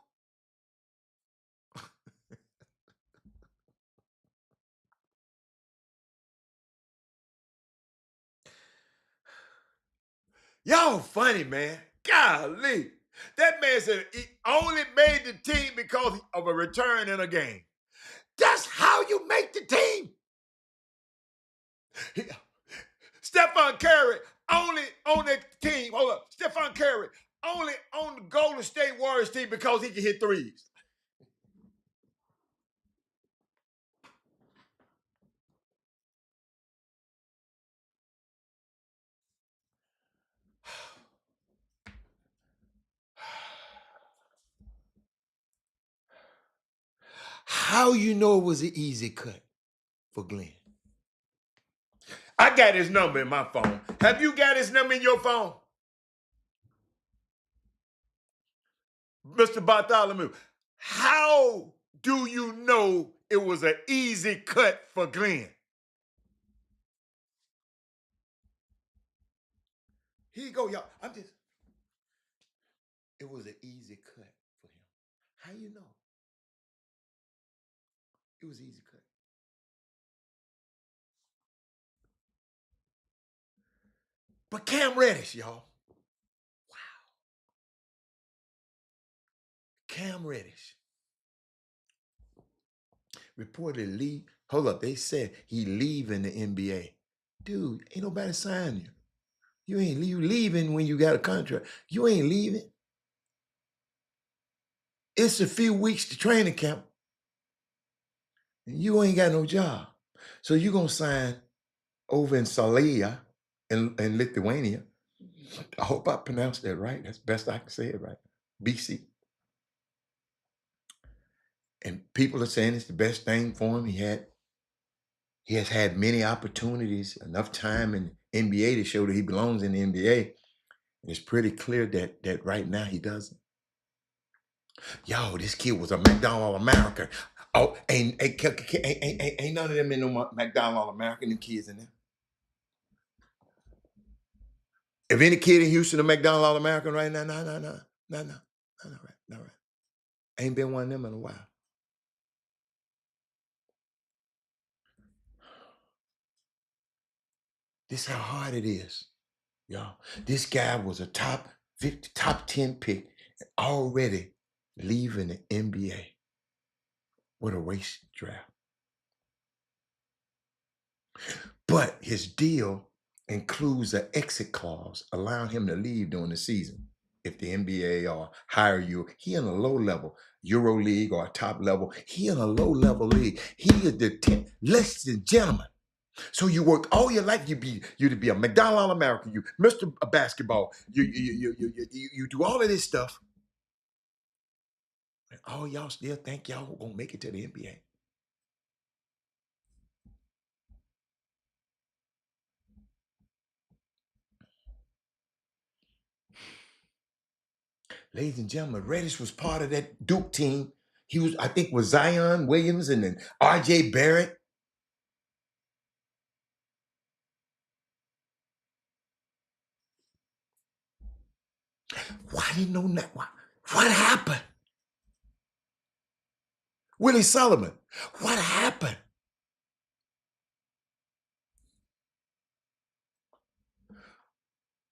Y'all funny, man. Golly. That man said he only made the team because of a return in a game. That's how you make the team. Stephon Curry only on the team. Hold up. Stephon Curry only on the Golden State Warriors team because he can hit threes. How you know it was an easy cut for Glenn? I got his number in my phone. Have you got his number in your phone? Mr. Bartholomew, how do you know it was an easy cut for Glenn? Here you go, y'all. It was an easy cut for him. How you know? It was an easy cut. But Cam Reddish, y'all. Wow. Cam Reddish. Reportedly leave. Hold up, they said he leaving the NBA. Dude, ain't nobody signing you. You leaving when you got a contract. You ain't leaving. It's a few weeks to training camp. And you ain't got no job. So you gonna sign over in Salia in Lithuania. I hope I pronounced that right. That's best I can say it right. BC. And people are saying it's the best thing for him. He has had many opportunities, enough time in NBA to show that he belongs in the NBA. And it's pretty clear that right now he doesn't. Yo, this kid was a McDonald All-American. Oh, ain't none of them in no McDonald All-American, them kids in there. If any kid in Houston a McDonald All-American right now, no, not right. Ain't been one of them in a while. This is how hard it is, y'all. This guy was a top 50, top 10 pick, already leaving the NBA. What a waste draft. But his deal includes an exit clause allowing him to leave during the season if the NBA or hire you. He in a low level Euro League or a top level. He in a low level league. He is the 10th. Ladies and gentlemen. So you work all your life. You to be a McDonald All-American. You Mr. Basketball. You do all of this stuff. And all y'all still think y'all gonna make it to the NBA. Ladies and gentlemen, Reddish was part of that Duke team. He was, I think, with Zion Williams and then R.J. Barrett. Why didn't know that? What happened? Willie Sullivan, what happened?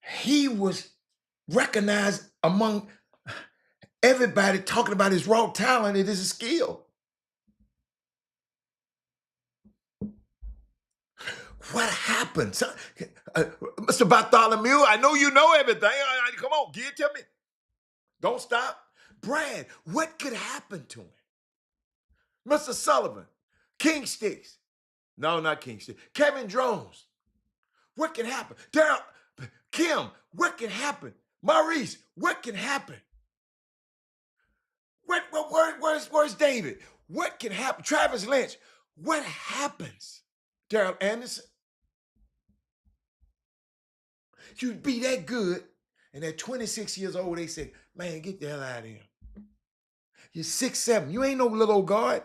He was recognized among everybody talking about his raw talent and his skill. What happened? Mr. Bartholomew, I know you know everything. Come on, give it to me. Don't stop. Brad, what could happen to him? Mr. Sullivan, King Sticks. No, not King Sticks. Kevin Drones. What can happen? Daryl, Kim, what can happen? Maurice, what can happen? Where's David? What can happen? Travis Lynch, what happens? Daryl Anderson, you'd be that good, and at 26 years old, they said, man, get the hell out of here. You're 6'7". You ain't no little old guard.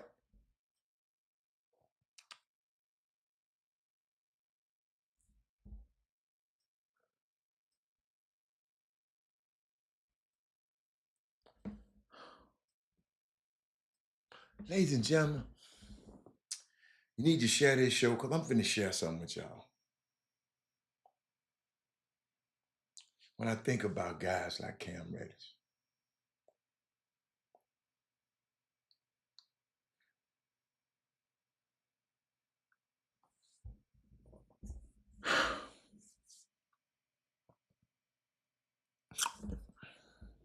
Ladies and gentlemen, you need to share this show because I'm finna share something with y'all. when I think about guys like Cam Reddish.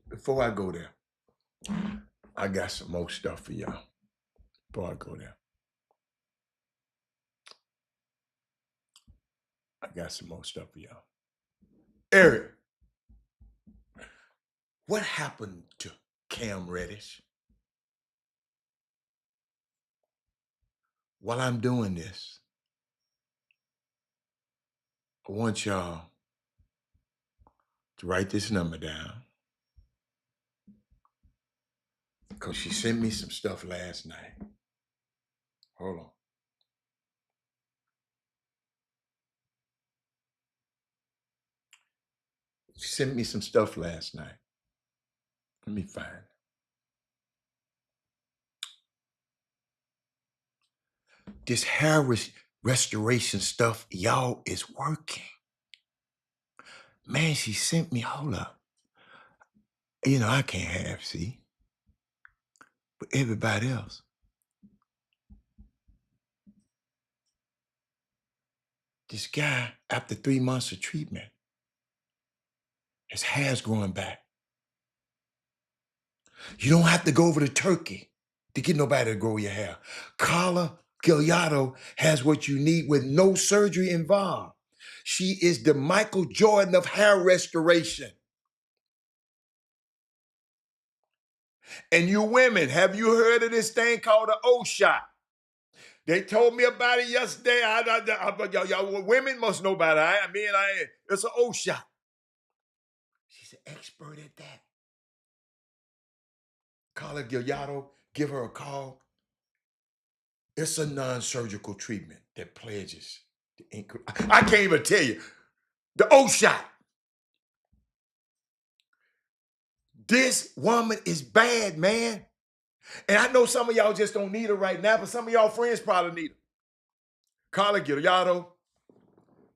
Before I go there, I got some more stuff for y'all. Before I go there, I got some more stuff for y'all. Eric, what happened to Cam Reddish? While I'm doing this, I want y'all to write this number down, because she sent me some stuff last night. Hold on. She sent me some stuff last night. Let me find it. This hair restoration stuff, y'all, is working. Man, she sent me, hold up. You know, I can't have, see? But everybody else. This guy, after 3 months of treatment, his hair's growing back. You don't have to go over to Turkey to get nobody to grow your hair. Carla Gigliotto has what you need with no surgery involved. She is the Michael Jordan of hair restoration. And you women, have you heard of this thing called the O shot? They told me about it yesterday. Y'all women must know about it. It's an O shot. She's an expert at that. Carla Gigliotto, give her a call. It's a non-surgical treatment that pledges to increase. I can't even tell you. The O shot. This woman is bad, man. And I know some of y'all just don't need her right now, but some of y'all friends probably need her. Carla Gigliotto,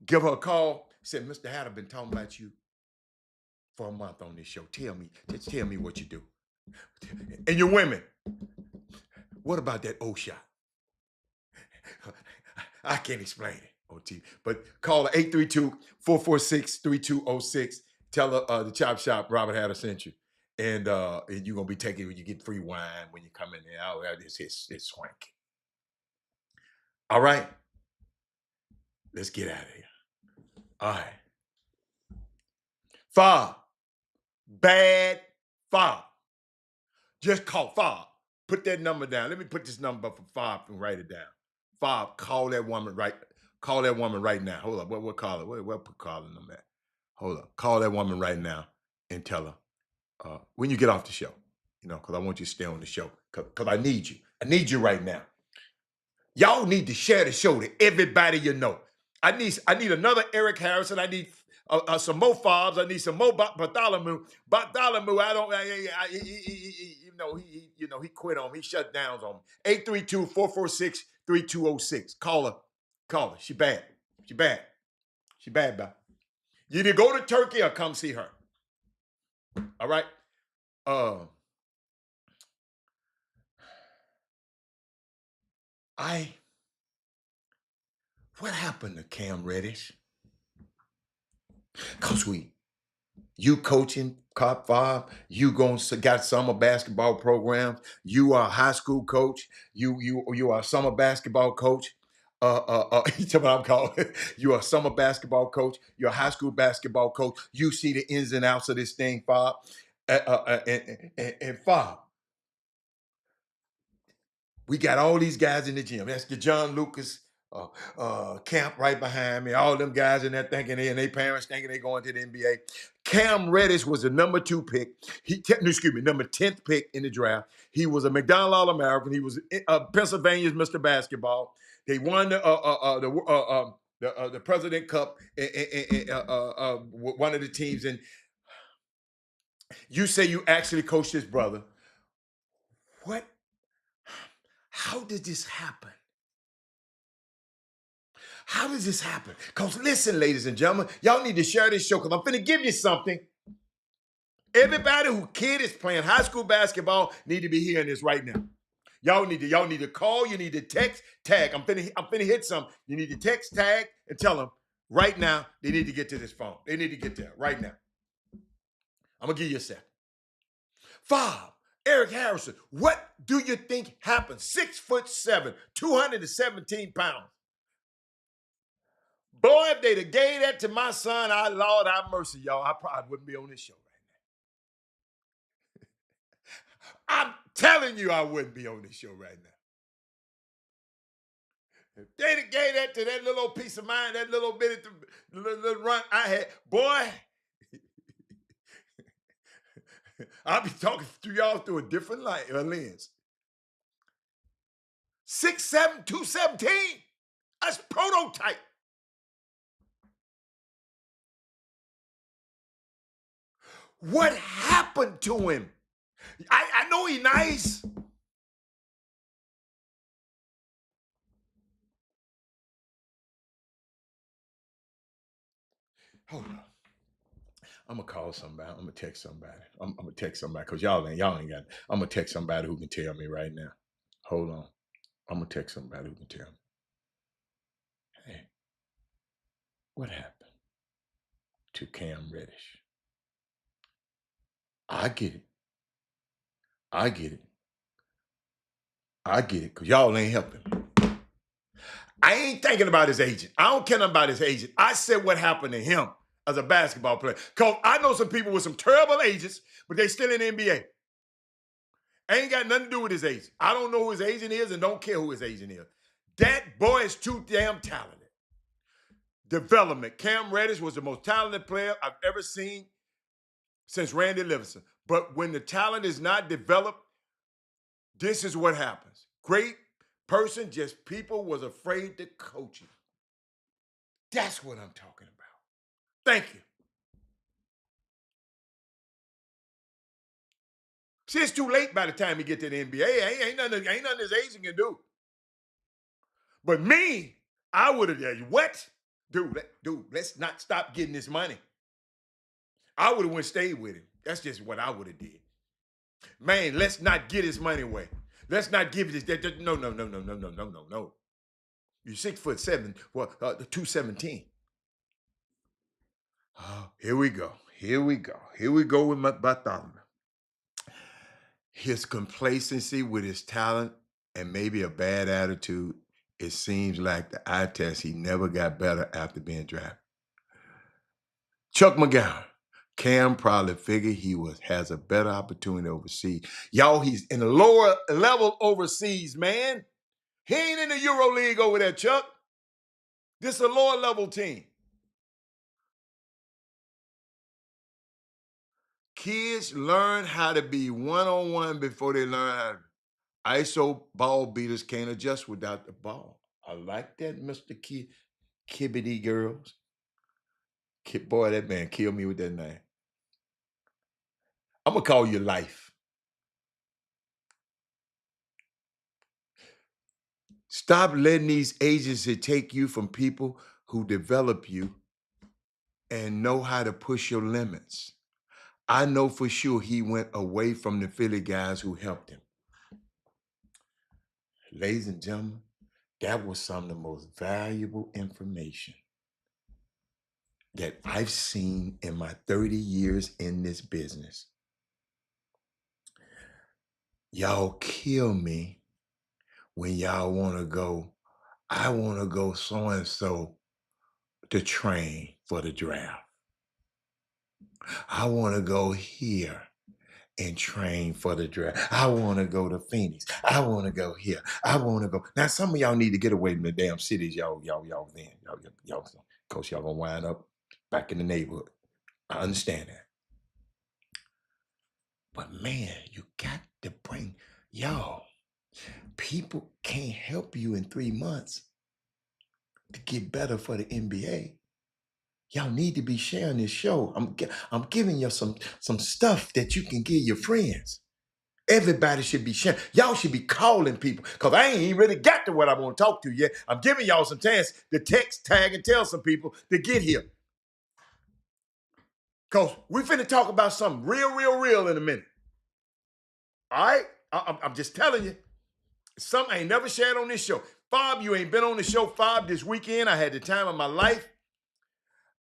give her a call. Said, Mr. Hatter been talking about you for a month on this show. Just tell me what you do. And your women, what about that O shot? I can't explain it on TV. But call her 832-446-3206. Tell her the Chop Shop Robert Hatter sent you. And you're going to be taking, you get free wine when you come in there. Oh, it's swanky. All right. Let's get out of here. All right. Fob. Bad Fob. Just call Fob. Put that number down. Let me put this number for Fob and write it down. Fob, call that woman right. Call that woman right now. Hold up. What call her? Where put calling them at? Hold up. Call that woman right now and tell her when you get off the show. You know, because I want you to stay on the show. Because I need you. I need you right now. Y'all need to share the show to everybody you know. I need another Eric Harrison. I need some more Fobs. I need some more Bartholomew. Bartholomew, he quit on me. He shut down on me. 832-446-3206. Call her. She bad. She bad. She bad, bro. You either go to Turkey or come see her. All right? What happened to Cam Reddish? Because you coaching Cop 5, you got summer basketball programs, you are a high school coach, you are a summer basketball coach. You know what I'm calling? You're a summer basketball coach, you're a high school basketball coach, you see the ins and outs of this thing, Fob. And Fob, we got all these guys in the gym. That's the John Lucas camp right behind me. All them guys in there thinking and their parents thinking they going to the NBA. Cam Reddish was the number 2 pick. Number 10th pick in the draft. He was a McDonald All-American. He was Pennsylvania's Mr. Basketball. They won the President Cup. One of the teams. And you say you actually coached his brother. What? How did this happen? How does this happen? Because listen, ladies and gentlemen, y'all need to share this show because I'm finna give you something. Everybody who kid is playing high school basketball need to be hearing this right now. Y'all need to call, you need to text, tag. I'm finna hit some. You need to text, tag, and tell them right now they need to get to this phone. They need to get there right now. I'm gonna give you a second. 5, Eric Harrison. What do you think happened? 6'7", 217 pounds. Boy, if they'd have gave that to my son, Lord have mercy, y'all. I probably wouldn't be on this show right now. I'm telling you, I wouldn't be on this show right now. If they'd have gave that to that little piece of mine, that little bit of little run I had, boy, I'll be talking to y'all through a different lens. 6'7", 217. That's prototype. What happened to him? I know he's nice. Hold on. I'm gonna call somebody. I'm gonna text somebody. I'm gonna text somebody because y'all ain't got it. I'm gonna text somebody who can tell me right now. Hold on. I'm gonna text somebody who can tell me. Hey, what happened to Cam Reddish? I get it. I get it. I get it because y'all ain't helping me. I ain't thinking about his agent. I don't care about his agent. I said what happened to him as a basketball player. Because I know some people with some terrible agents, but they still in the NBA. Ain't got nothing to do with his agent. I don't know who his agent is and don't care who his agent is. That boy is too damn talented. Development. Cam Reddish was the most talented player I've ever seen since Randy Livingston. But when the talent is not developed, this is what happens. Great person, just people was afraid to coach him. That's what I'm talking about. Thank you. See, it's too late by the time he get to the NBA. Ain't nothing his agent can do. But me, I would have, what? Dude, let's not stop getting this money. I would have went stayed with him. That's just what I would have did. Man, let's not get his money away. Let's not give it this. No. You're 6'7", well, 217. Oh, here we go with Bartholomew. His complacency with his talent and maybe a bad attitude, it seems like the eye test, he never got better after being drafted. Chuck McGowan. Cam probably figured he has a better opportunity overseas. Y'all, he's in a lower level overseas, man. He ain't in the Euro League over there, Chuck. This is a lower level team. Kids learn how to be one-on-one before they learn how to. ISO ball beaters can't adjust without the ball. I like that, Mr. Kibbity Girls. Boy, that man killed me with that name. I'm going to call you Life. Stop letting these agencies take you from people who develop you and know how to push your limits. I know for sure he went away from the Philly guys who helped him. Ladies and gentlemen, that was some of the most valuable information that I've seen in my 30 years in this business. Y'all kill me when y'all want to go, I want to go so-and-so to train for the draft. I want to go here and train for the draft. I want to go to Phoenix. I want to go here. I want to go. Now, some of y'all need to get away from the damn cities y'all then. Y'all, coach, y'all gonna wind up back in the neighborhood. I understand that. But man, you got to bring, y'all, people can't help you in 3 months to get better for the NBA. Y'all need to be sharing this show. I'm giving you some stuff that you can give your friends. Everybody should be sharing. Y'all should be calling people because I ain't even really got to what I want to talk to yet. I'm giving y'all some chance to text, tag, and tell some people to get here. Because we finna talk about something real in a minute. All right? I'm just telling you. Something I ain't never shared on this show. Fob, you ain't been on the show. Fob, this weekend, I had the time of my life.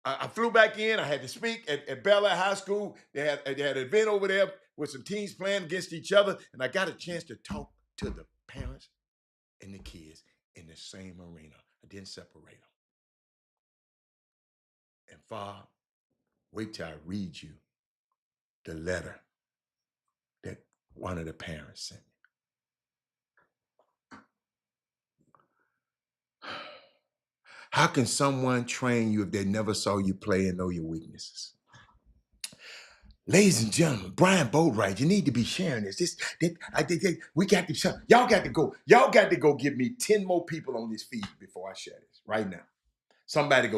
I flew back in. I had to speak at Bel Air High School. They had an event over there with some teams playing against each other. And I got a chance to talk to the parents and the kids in the same arena. I didn't separate them. And Fob, wait till I read you the letter that one of the parents sent me. How can someone train you if they never saw you play and know your weaknesses? Ladies and gentlemen, Brian Boatwright, you need to be sharing this. We got to. Y'all got to go. Y'all got to go give me 10 more people on this feed before I share this right now. Somebody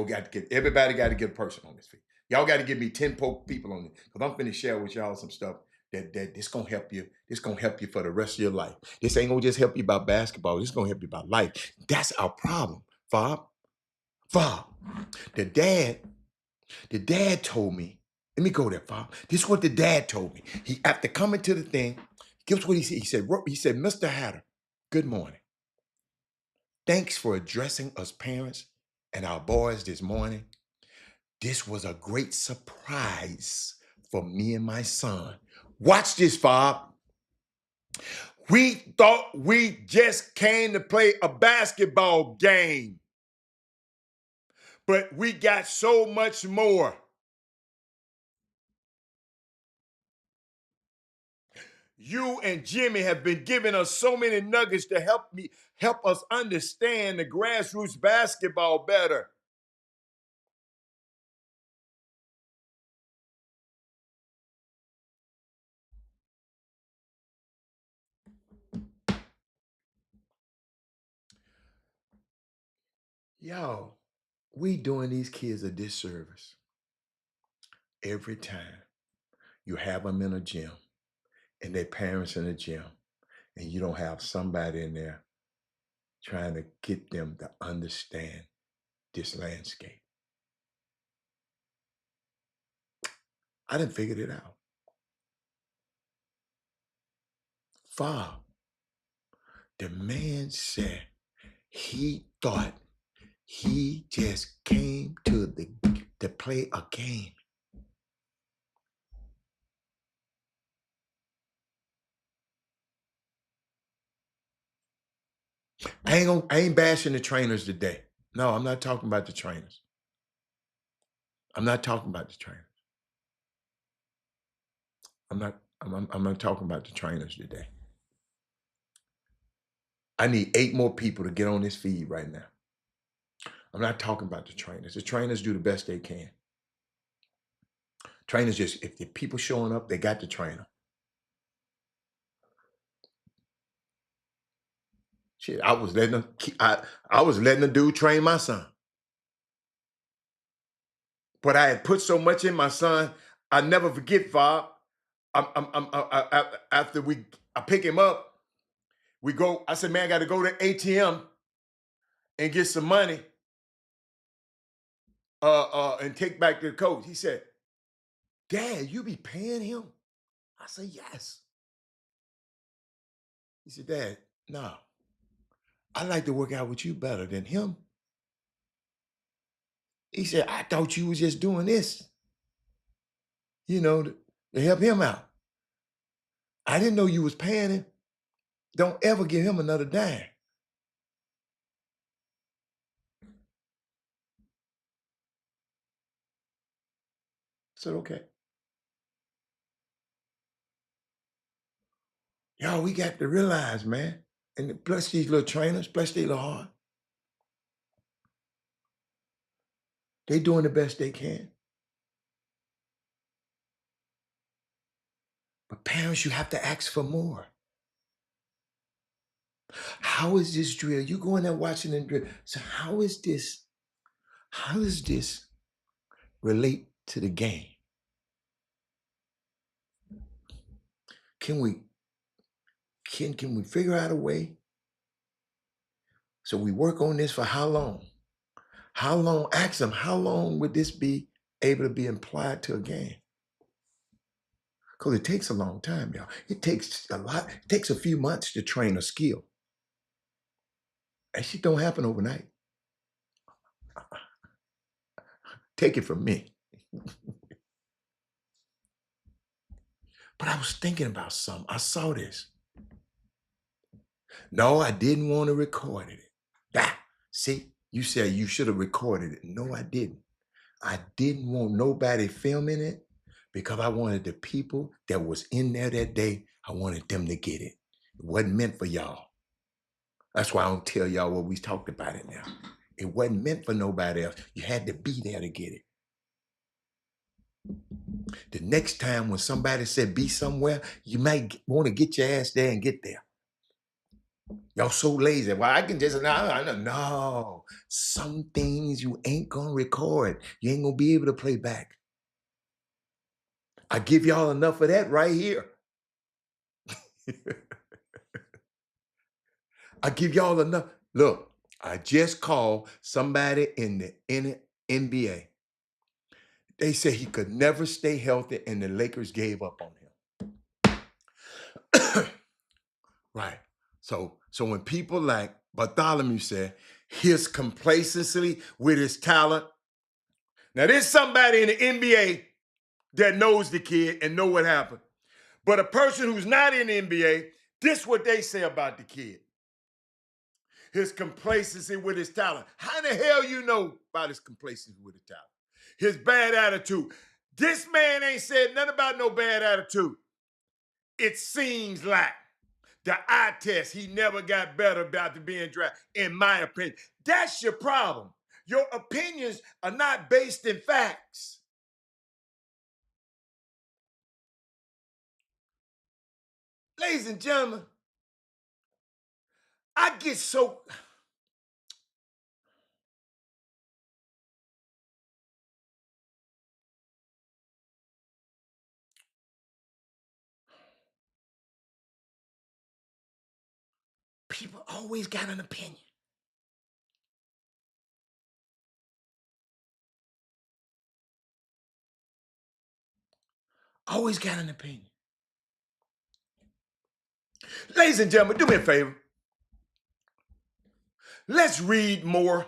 everybody got to get a person on this feed. Y'all got to give me 10 people on it because I'm finna share with y'all some stuff that this gonna help you. This gonna help you for the rest of your life. This ain't gonna just help you about basketball. This gonna help you about life. That's our problem, Fob. The dad told me, let me go there, Fob. This is what the dad told me. He, after coming to the thing, guess what he said? He said, Mr. Hatter, good morning. Thanks for addressing us parents and our boys this morning. This was a great surprise for me and my son. Watch this, Fob. We thought we just came to play a basketball game, but we got so much more. You and Jimmy have been giving us so many nuggets to help us understand the grassroots basketball better. Y'all, we doing these kids a disservice every time you have them in a gym and their parents in a gym and you don't have somebody in there trying to get them to understand this landscape. I done figured it out. Fob, the man said he thought he just came to play a game. I ain't bashing the trainers today. No, I'm not talking about the trainers. I'm not talking about the trainers. I'm not talking about the trainers today. I need 8 more people to get on this feed right now. I'm not talking about the trainers. The trainers do the best they can. Trainers just, if the people showing up, they got the trainer. Shit, I was letting a dude train my son. But I had put so much in my son, I never forget, Fob. After I pick him up, we go, I said, man, I got to go to ATM and get some money and take back to the coach. He said, Dad, you be paying him? I said, yes. He said, Dad, no. I like to work out with you better than him. He said, I thought you was just doing this, to help him out. I didn't know you was paying him. Don't ever give him another dime. I said, okay. Y'all, we got to realize, man, and bless these little trainers, bless their little heart. They doing the best they can. But parents, you have to ask for more. How is this drill? You going there watching the drill. So how does this relate to the game? Can we can we figure out a way? So we work on this for how long? How long? Ask them, how long would this be able to be applied to a game? Because it takes a long time, y'all. It takes a lot. It takes a few months to train a skill. That shit don't happen overnight. Take it from me. But I was thinking about something. I saw this. No, I didn't want to record it. Ah, see, you said you should have recorded it. No, I didn't. I didn't want nobody filming it because I wanted the people that was in there that day, I wanted them to get it. It wasn't meant for y'all. That's why I don't tell y'all what we talked about it now. It wasn't meant for nobody else. You had to be there to get it. The next time when somebody said be somewhere, you might want to get your ass there and get there. Y'all so lazy. Well, I can just, no. Some things you ain't going to record. You ain't going to be able to play back. I give y'all enough of that right here. I give y'all enough. Look, I just called somebody in the NBA. They said he could never stay healthy and the Lakers gave up on him. Right. So when people like Bartholomew said, his complacency with his talent. Now there's somebody in the NBA that knows the kid and know what happened. But a person who's not in the NBA, this is what they say about the kid. His complacency with his talent. How the hell you know about his complacency with his talent? His bad attitude. This man ain't said nothing about no bad attitude. It seems like the eye test, he never got better about the being drafted, in my opinion. That's your problem. Your opinions are not based in facts. Ladies and gentlemen, I get so... People always got an opinion. Always got an opinion. Ladies and gentlemen, do me a favor. Let's read more.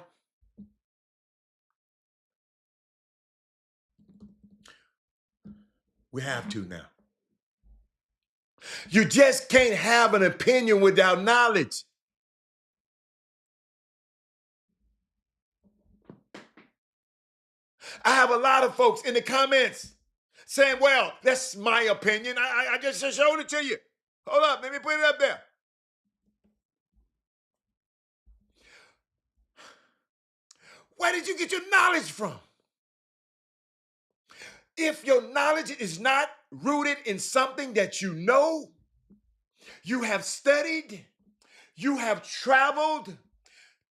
We have to now. You just can't have an opinion without knowledge. I have a lot of folks in the comments saying, well, that's my opinion. I just showed it to you. Hold up, let me put it up there. Where did you get your knowledge from? If your knowledge is not rooted in something that you know, you have studied, you have traveled,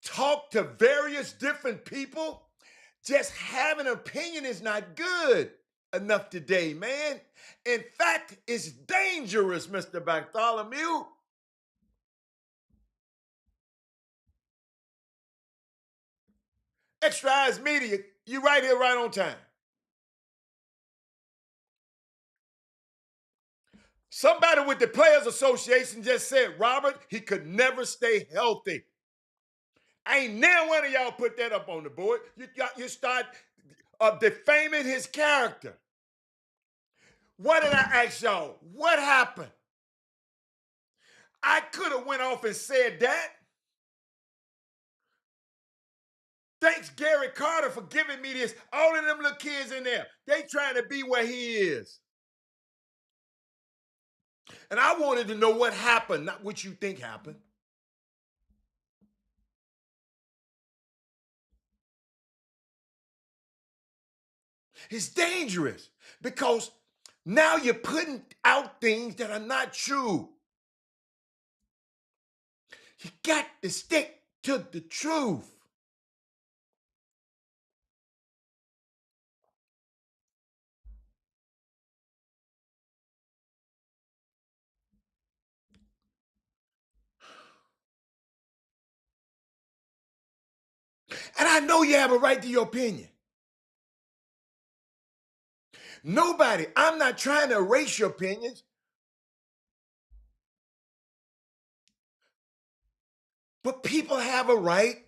talked to various different people, just having an opinion is not good enough today, man. In fact, it's dangerous, Mr. Bartholomew. Extra Eyes Media, you right here, right on time. Somebody with the Players Association just said, Robert, he could never stay healthy. Ain't now one of y'all put that up on the board. You start defaming his character. What did I ask y'all? What happened? I could have went off and said that. Thanks, Gary Carter, for giving me this. All of them little kids in there, they trying to be where he is. And I wanted to know what happened, not what you think happened. It's dangerous because now you're putting out things that are not true. You got to stick to the truth. And I know you have a right to your opinion. Nobody, I'm not trying to erase your opinions. But people have a right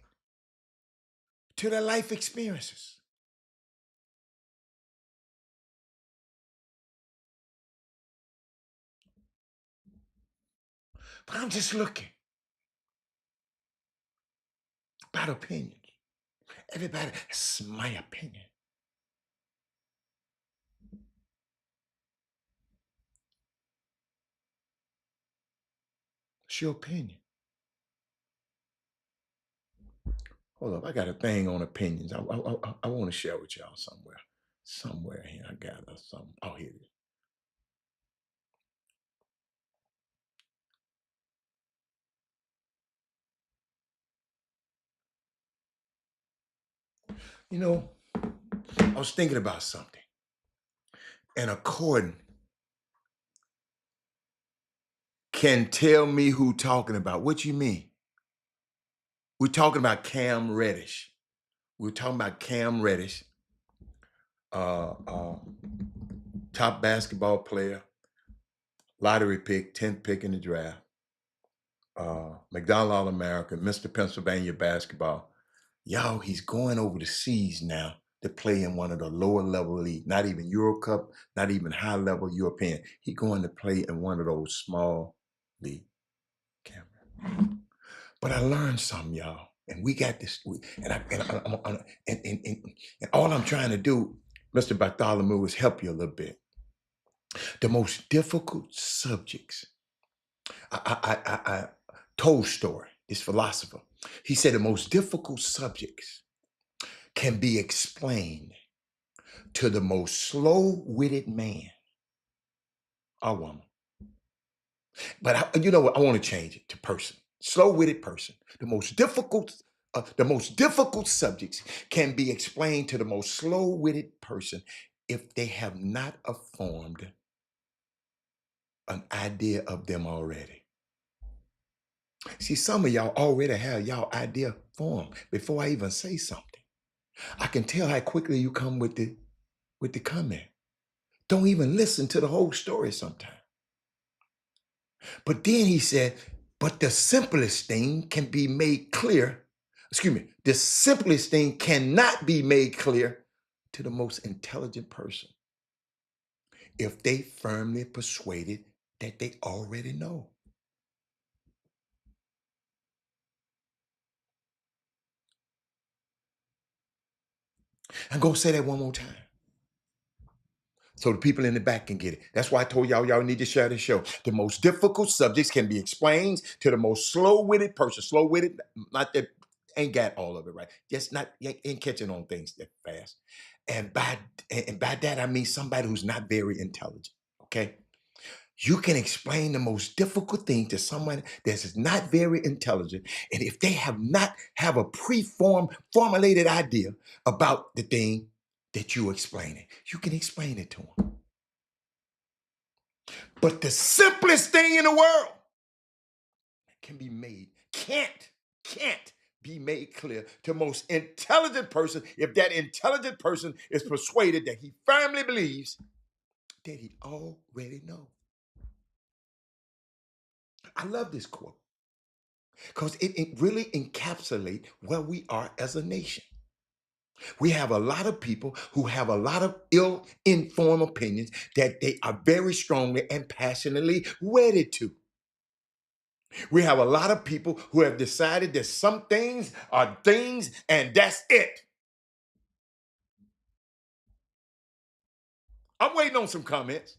to their life experiences. But I'm just looking about opinions. Everybody, it's my opinion. It's your opinion. Hold up, I got a thing on opinions. I want to share with y'all somewhere. Somewhere here, I got something. Oh, here it is. You know, I was thinking about something. An accordion can tell me who talking about. What you mean? We're talking about Cam Reddish. We're talking about Cam Reddish, top basketball player, lottery pick, 10th pick in the draft, McDonald All-American, Mr. Pennsylvania basketball. Y'all, he's going over the seas now to play in one of the lower level leagues, not even Euro Cup, not even high level European. He's going to play in one of those small league cameras. But I learned something, y'all, and we got this. And all I'm trying to do, Mr. Bartholomew, is help you a little bit. The most difficult subjects. Tolstoy, this philosopher, he said the most difficult subjects can be explained to the most slow-witted man or woman. But you know what? I want to change it to person. Slow-witted person. The most difficult subjects can be explained to the most slow-witted person if they have not formed an idea of them already. See, some of y'all already have y'all idea formed before I even say something. I can tell how quickly you come with the comment. Don't even listen to the whole story sometimes. But then he said, but the simplest thing can be made clear. Excuse me, the simplest thing cannot be made clear to the most intelligent person if they firmly persuaded that they already know. I'm going to say that one more time, so the people in the back can get it. That's why I told y'all need to share the show. The most difficult subjects can be explained to the most slow-witted person. Slow-witted, not that ain't got all of it right. Just not ain't catching on things that fast. And by that I mean somebody who's not very intelligent. Okay, you can explain the most difficult thing to someone that's not very intelligent, and if they have a formulated idea about the thing that you explaining, you can explain it to them. But the simplest thing in the world can't be made clear to the most intelligent person if that intelligent person is persuaded that he firmly believes that he already knows. I love this quote because it really encapsulates where we are as a nation. We have a lot of people who have a lot of ill-informed opinions that they are very strongly and passionately wedded to. We have a lot of people who have decided that some things are things and that's it. I'm waiting on some comments.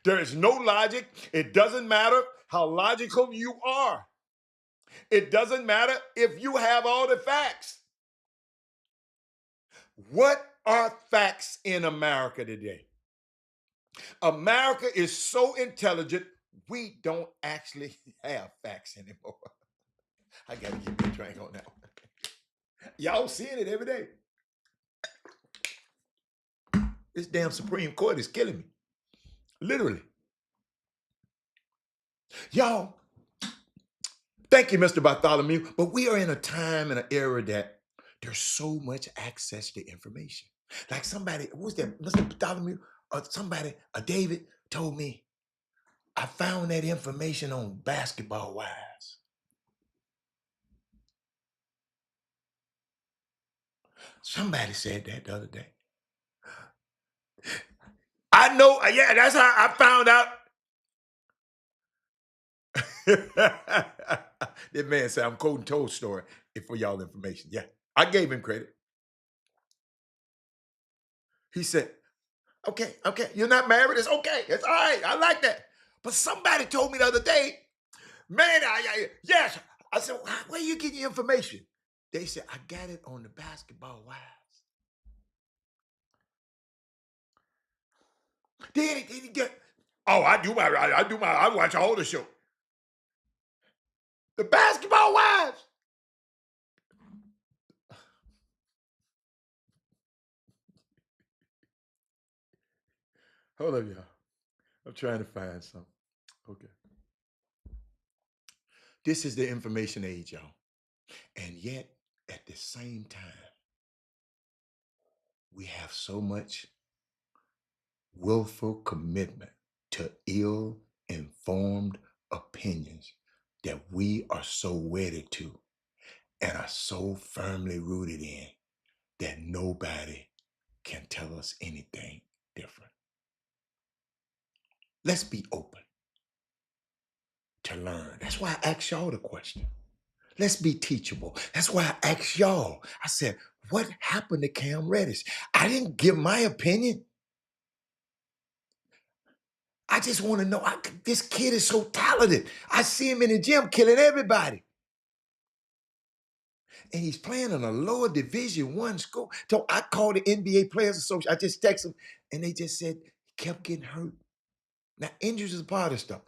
There is no logic. It doesn't matter how logical you are. It doesn't matter if you have all the facts. What are facts in America today? America is so intelligent, we don't actually have facts anymore. I got to keep the train on that one. Y'all seeing it every day. This damn Supreme Court is killing me. Literally. Y'all, thank you, Mr. Bartholomew, but we are in a time and an era that there's so much access to information. Like somebody, who's that? Mr. Bartholomew or somebody, David told me, I found that information on Basketball Wives. Somebody said that the other day. I know, yeah, that's how I found out. That man said, I'm quoting Toad's story for y'all information. Yeah, I gave him credit. He said, okay, you're not married. It's okay. It's all right. I like that. But somebody told me the other day, man, yes. I said, where you getting your information? They said, I got it on the Basketball Wives. Then he get, I watch all the show. The Basketball Wives. Hold up, y'all. I'm trying to find something. Okay. This is the information age, y'all. And yet, at the same time, we have so much willful commitment to ill-informed opinions that we are so wedded to and are so firmly rooted in that nobody can tell us anything different. Let's be open to learn. That's why I asked y'all the question. Let's be teachable. That's why I asked y'all. I said, what happened to Cam Reddish? I didn't give my opinion. I just want to know, this kid is so talented. I see him in the gym killing everybody. And he's playing in a lower Division I school. So I called the NBA Players Association. I just texted them, and they just said he kept getting hurt. Now, injuries is a part of stuff.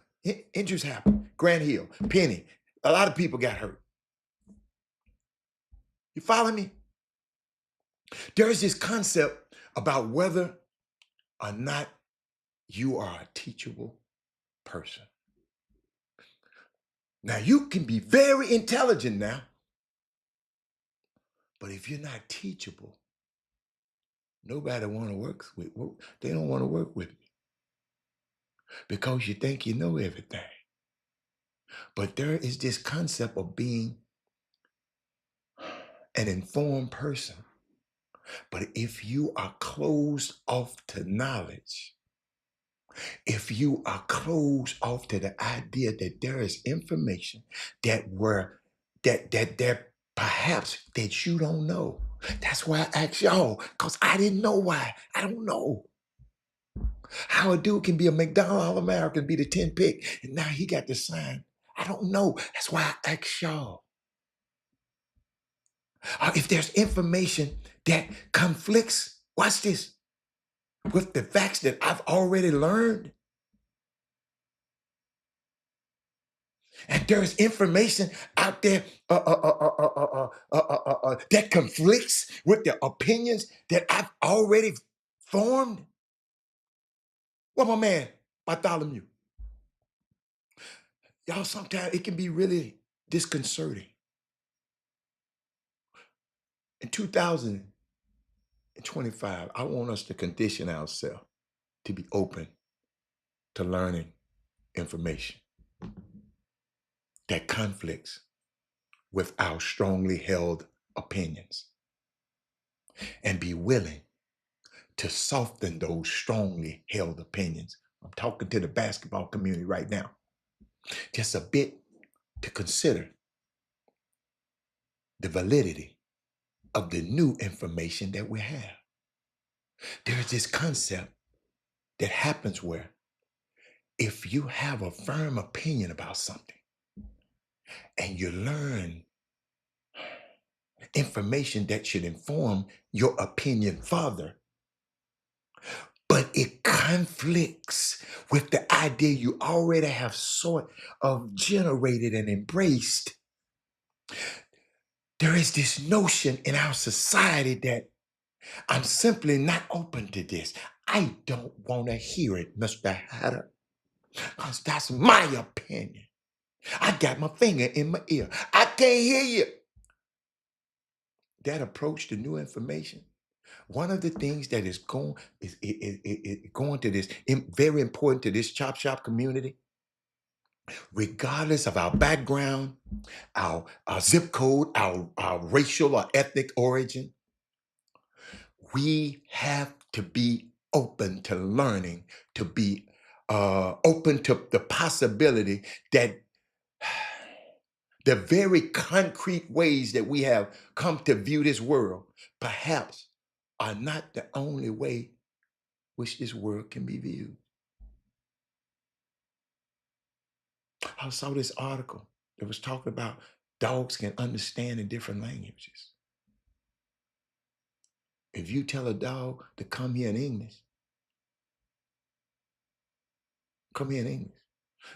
Injuries happen. Grant Hill, Penny, a lot of people got hurt. You follow me? There's this concept about whether or not you are a teachable person. Now, you can be very intelligent now, but if you're not teachable, nobody want to work with. They don't want to work with you because you think you know everything. But there is this concept of being an informed person. But if you are closed off to knowledge, if you are closed off to the idea that there is information that perhaps that you don't know. That's why I asked y'all, because I didn't know why. I don't know. How a dude can be a McDonald's All-American, be the 10 pick, and now he got the sign. I don't know. That's why I asked y'all. If there's information that conflicts, watch this, with the facts that I've already learned, and there's information out there that conflicts with the opinions that I've already formed. Well, my man, Bartholomew, y'all, sometimes it can be really disconcerting. In 2025, I want us to condition ourselves to be open to learning information that conflicts with our strongly held opinions, and be willing to soften those strongly held opinions. I'm talking to the basketball community right now. Just a bit to consider the validity of the new information that we have. There's this concept that happens where if you have a firm opinion about something and you learn information that should inform your opinion further, but it conflicts with the idea you already have sort of generated and embraced, there is this notion in our society that I'm simply not open to this. I don't want to hear it, Mr. Hatter, because that's my opinion. I got my finger in my ear. I can't hear you. that approach to new information, one of the things that is going going to this very important to this Chop Shop community, regardless of our background, our zip code, our racial or ethnic origin, we have to be open to learning, to be open to the possibility that the very concrete ways that we have come to view this world perhaps are not the only way which this world can be viewed. I saw this article that was talking about dogs can understand in different languages. If you tell a dog to come here in English, come here in English.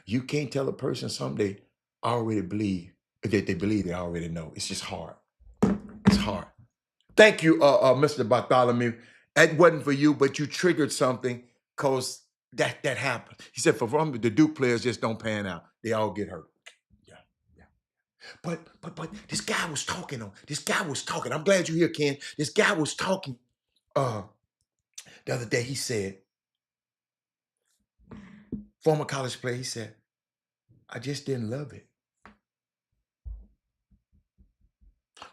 You can't tell a person something they already believe, that they believe they already know. It's just hard. It's hard. Thank you, Mr. Bartholomew. That wasn't for you, but you triggered something because that happened. He said, for the Duke players just don't pan out. They all get hurt. Yeah, yeah. But this guy was talking on. This guy was talking. I'm glad you're here, Ken. This guy was talking the other day. He said, former college player, he said, I just didn't love it.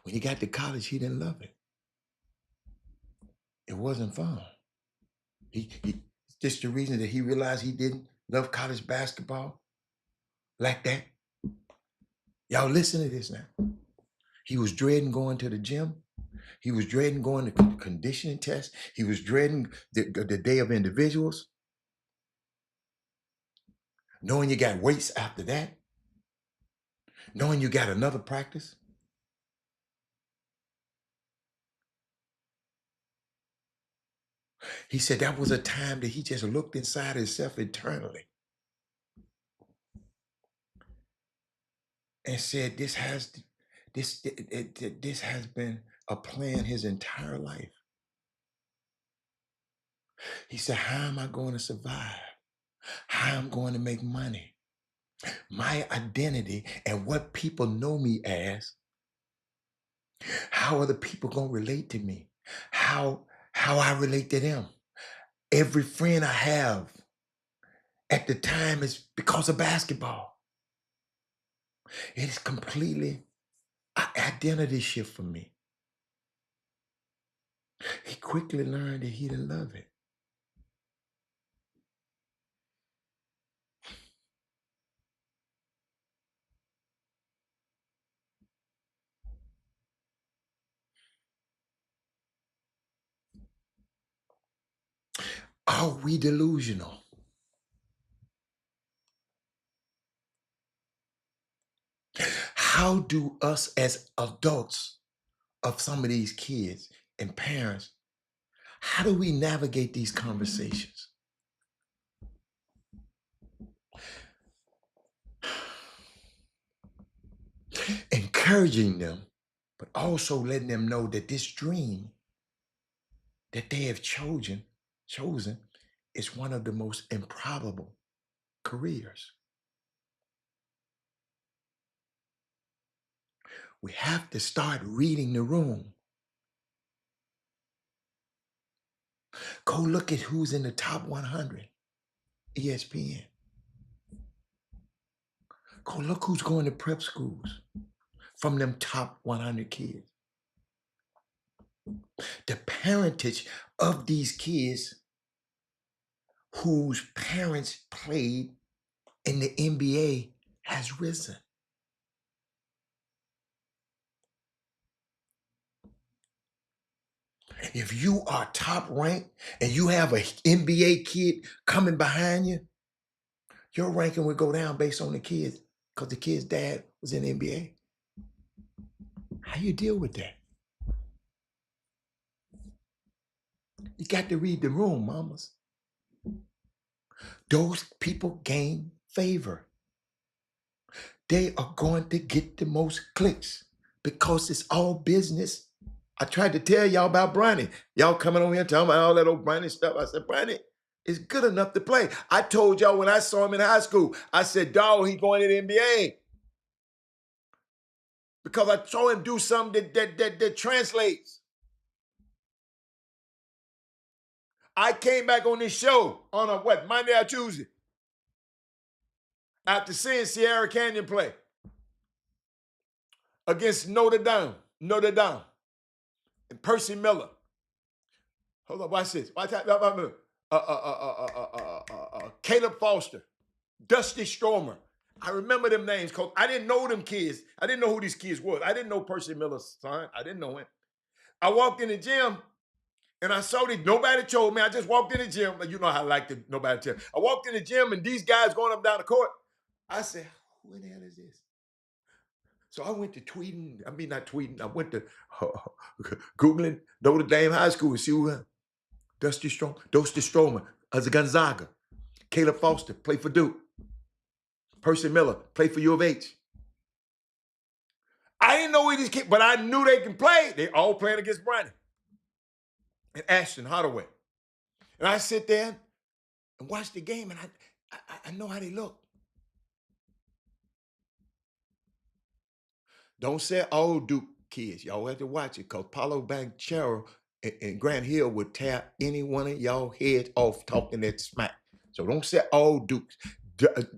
When he got to college, he didn't love it. It wasn't fun. Just the reason that he realized he didn't love college basketball like that. Y'all listen to this now. He was dreading going to the gym. He was dreading going to conditioning tests. He was dreading the day of individuals. Knowing you got weights after that. Knowing you got another practice. He said that was a time that he just looked inside himself internally and said, this has been a plan his entire life. He said, how am I going to survive? How I'm going to make money? My identity and what people know me as. How are the people going to relate to me? How I relate to them? Every friend I have at the time is because of basketball. It is completely an identity shift for me. He quickly learned that he didn't love it. Are we delusional? How do us as adults of some of these kids and parents, how do we navigate these conversations? Encouraging them, but also letting them know that this dream that they have chosen is one of the most improbable careers. We have to start reading the room. Go look at who's in the top 100, ESPN. Go look who's going to prep schools from them top 100 kids. The parentage of these kids whose parents played in the NBA has risen. If you are top ranked and you have an NBA kid coming behind you, your ranking would go down based on the kids because the kid's dad was in the NBA. How you deal with that? You got to read the room, mamas. Those people gain favor. They are going to get the most clicks because it's all business. I tried to tell y'all about Bronny. Y'all coming on here talking about all that old Bronny stuff. I said, Bronny is good enough to play. I told y'all when I saw him in high school, I said, dog, he going to the NBA. because I saw him do something that translates. I came back on this show on a Monday or Tuesday after seeing Sierra Canyon play against Notre Dame, and Percy Miller. Hold on, watch this. Watch that. Caleb Foster, Dusty Stromer. I remember them names, Coach. I didn't know them kids. I didn't know who these kids were. I didn't know Percy Miller's son. I didn't know him. I walked in the gym and I saw these. Nobody told me. I just walked in the gym. You know how I like to nobody tell. I walked in the gym and these guys going up down the court. I said, who in the hell is this? So I went to tweeting. I mean, not tweeting. I went to Googling Notre Dame High School and see who Dusty Stromer, as a Gonzaga. Caleb Foster, played for Duke. Percy Miller, played for U of H. I didn't know who these kids, but I knew they can play. They all playing against Brandon and Ashton Holloway. And I sit there and watch the game, and I know how they look. Don't say all Duke kids. Y'all have to watch it because Paulo Banchero and Grant Hill would tear any one of y'all heads off talking that smack. So don't say all Dukes.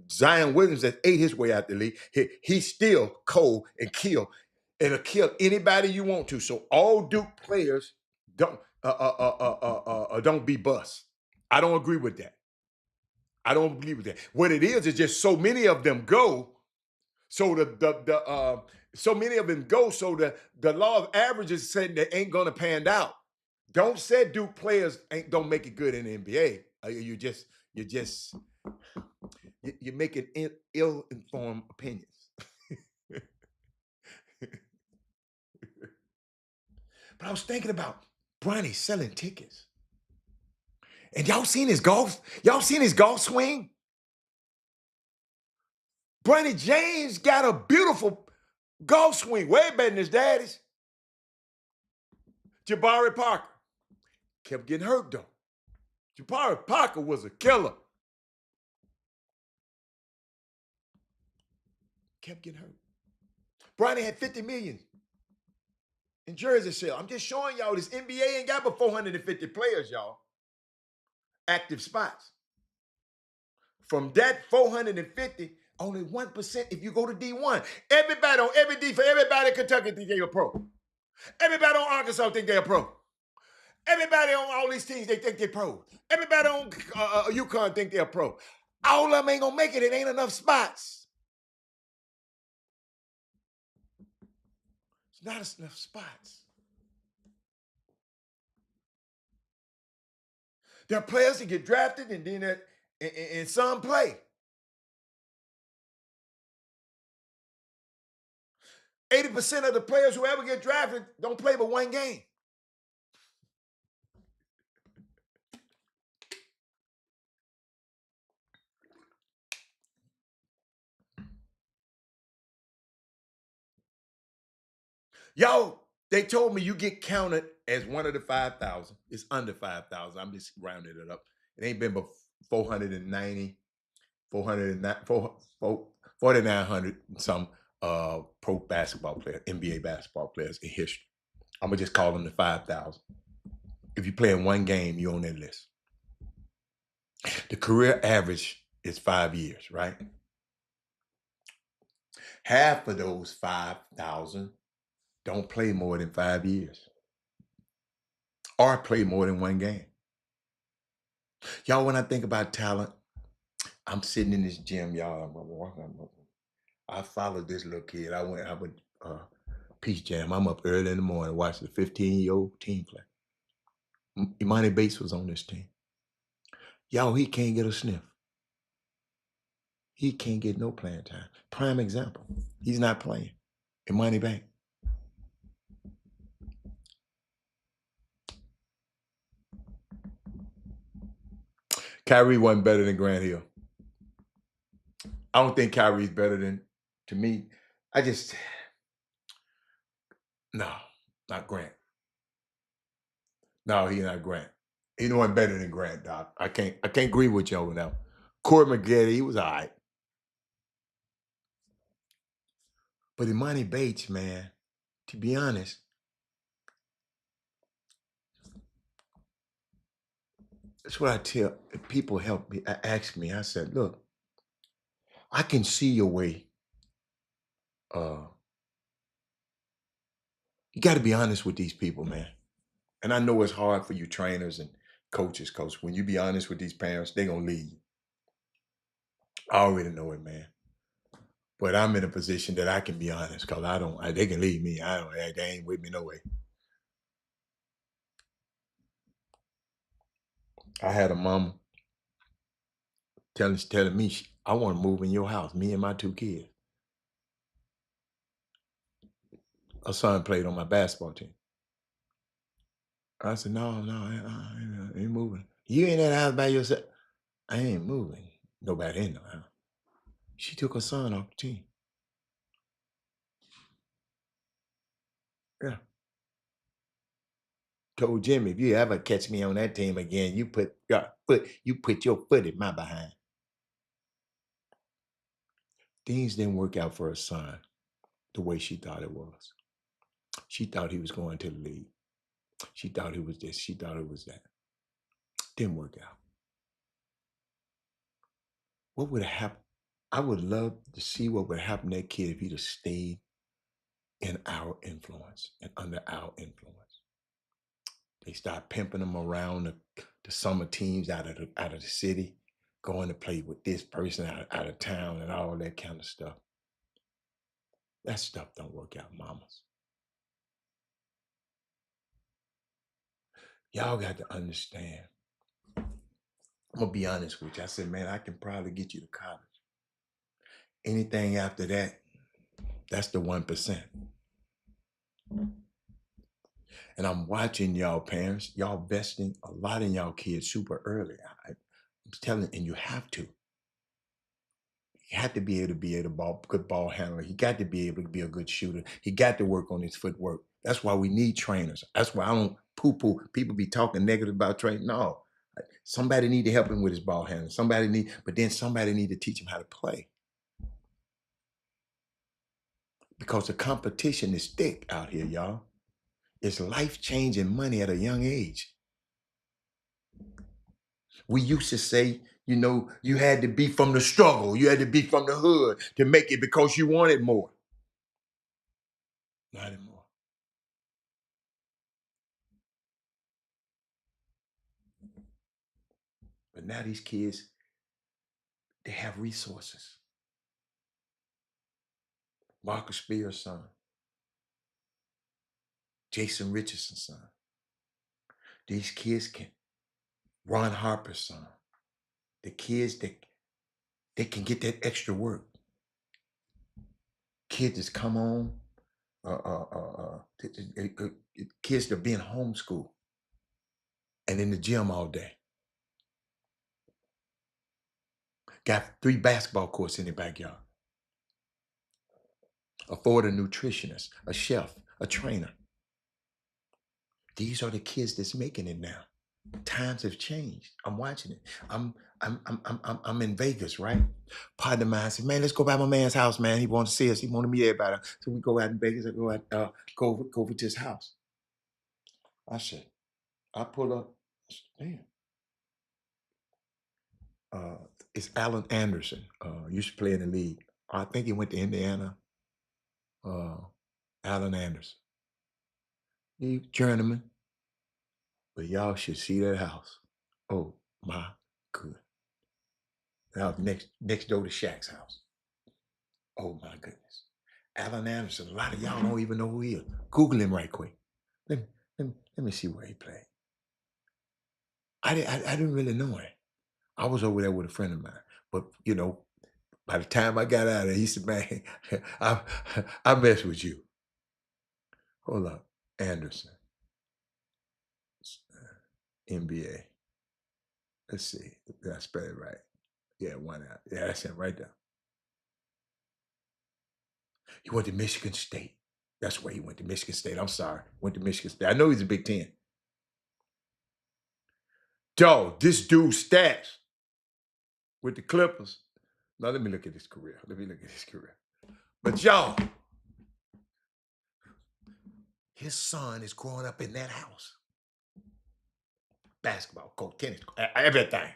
Zion Williams that ate his way out the league. He's still cold and kill. It'll kill anybody you want to. So all Duke players don't be bust. I don't agree with that. I don't agree with that. What it is just so many of them go. So so many of them go. So the law of averages saying they ain't gonna pan out. Don't say Duke players don't make it good in the NBA. You're making ill-informed opinions. But I was thinking about Bronny selling tickets. And y'all seen his golf? Y'all seen his golf swing? Bronny James got a beautiful golf swing, way better than his daddy's. Jabari Parker kept getting hurt, though. Jabari Parker was a killer. Kept getting hurt. Bronny had $50 million in jersey sale. I'm just showing y'all this NBA ain't got but 450 players, y'all. Active spots. From that 450, only 1% if you go to D1. Everybody on every D for everybody in Kentucky think they're a pro. Everybody on Arkansas think they're a pro. Everybody on all these teams, they think they're pro. Everybody on UConn think they're a pro. All of them ain't gonna make it. It ain't enough spots. It's not enough spots. There are players that get drafted and then and some play. 80% of the players who ever get drafted don't play but one game. Yo, they told me you get counted as one of the 5,000. It's under 5,000. I'm just rounding it up. It ain't been but 490, 4,900 and some pro basketball players, NBA basketball players in history. I'm going to just call them the 5,000. If you play in one game, you're on that list. The career average is 5 years, right? Half of those 5,000 don't play more than 5 years or play more than one game. Y'all, when I think about talent, I'm sitting in this gym, y'all. I followed this little kid. I went Peace Jam. I'm up early in the morning watching the 15-year-old team play. Imani Bates was on this team. Y'all, he can't get a sniff. He can't get no playing time. Prime example. He's not playing. Imani Bates. Kyrie wasn't better than Grant Hill. I don't think Kyrie's better than, to me, no, not Grant. No, he's not Grant. He wasn't better than Grant, Doc. I can't agree with y'all now. Corey McGetty, he was all right. But Imani Bates, man, to be honest, that's what I tell people. Help me, ask me. I said, look, I can see your way. You got to be honest with these people, man. And I know it's hard for you trainers and coaches, because when you be honest with these parents, they're going to leave you. I already know it, man. But I'm in a position that I can be honest, because they can leave me. They ain't with me no way. I had a mama telling me, I want to move in your house, me and my 2 kids. Her son played on my basketball team. I said, no, I ain't moving. You ain't in the house by yourself. I ain't moving. Nobody in the house. She took her son off the team. Yeah. Told Jimmy, if you ever catch me on that team again, you put your foot in my behind. Things didn't work out for her son the way she thought it was. She thought he was going to the league. She thought he was this. She thought it was that. Didn't work out. What would have happened? I would love to see what would happen to that kid if he'd have stayed in our influence and under our influence. They start pimping him around the summer teams out of the city, going to play with this person out of town and all that kind of stuff. That stuff don't work out, mamas. Y'all got to understand. I'm going to be honest with you. I said, man, I can probably get you to college. Anything after that, that's the 1%. And I'm watching y'all parents, y'all investing a lot in y'all kids super early. I'm telling, and you have to. You have to be able to good ball handler. He got to be able to be a good shooter. He got to work on his footwork. That's why we need trainers. That's why I don't poo-poo. People be talking negative about training. No, somebody need to help him with his ball handling. But then somebody need to teach him how to play. Because the competition is thick out here, y'all. It's life-changing money at a young age. We used to say, you had to be from the struggle. You had to be from the hood to make it because you wanted more. Not anymore. But now these kids, they have resources. Marcus Spears' son. Jason Richardson's son. These kids can. Ron Harper's son. The kids that they can get that extra work. Kids that's come on. Kids that are being homeschooled and in the gym all day. Got 3 basketball courts in their backyard. Afford a nutritionist, a chef, a trainer. These are the kids that's making it now. Times have changed. I'm watching it. I'm in Vegas, right? Partner of mine said, man, let's go by my man's house, man. He wants to see us. He wanted to meet everybody. So we go out in Vegas. I go over to his house. I pull up. Damn. It's Alan Anderson. Used to play in the league. I think he went to Indiana. Alan Anderson. He journeyman. But y'all should see that house. Oh my goodness. That house next door to Shaq's house. Oh my goodness. Alan Anderson. A lot of y'all don't even know who he is. Google him right quick. Let me see where he played. I didn't really know him. I was over there with a friend of mine. But by the time I got out of there, he said, man, I mess with you. Hold up. Anderson. NBA. Let's see. Did I spell it right? Yeah, one out. Yeah, that's him right there. He went to Michigan State. That's where he went to Michigan State. I'm sorry. Went to Michigan State. I know he's a Big Ten. Dog, this dude's stats with the Clippers. Now, let me look at his career. But y'all, His son is growing up in that house. Basketball, coach, tennis, everything.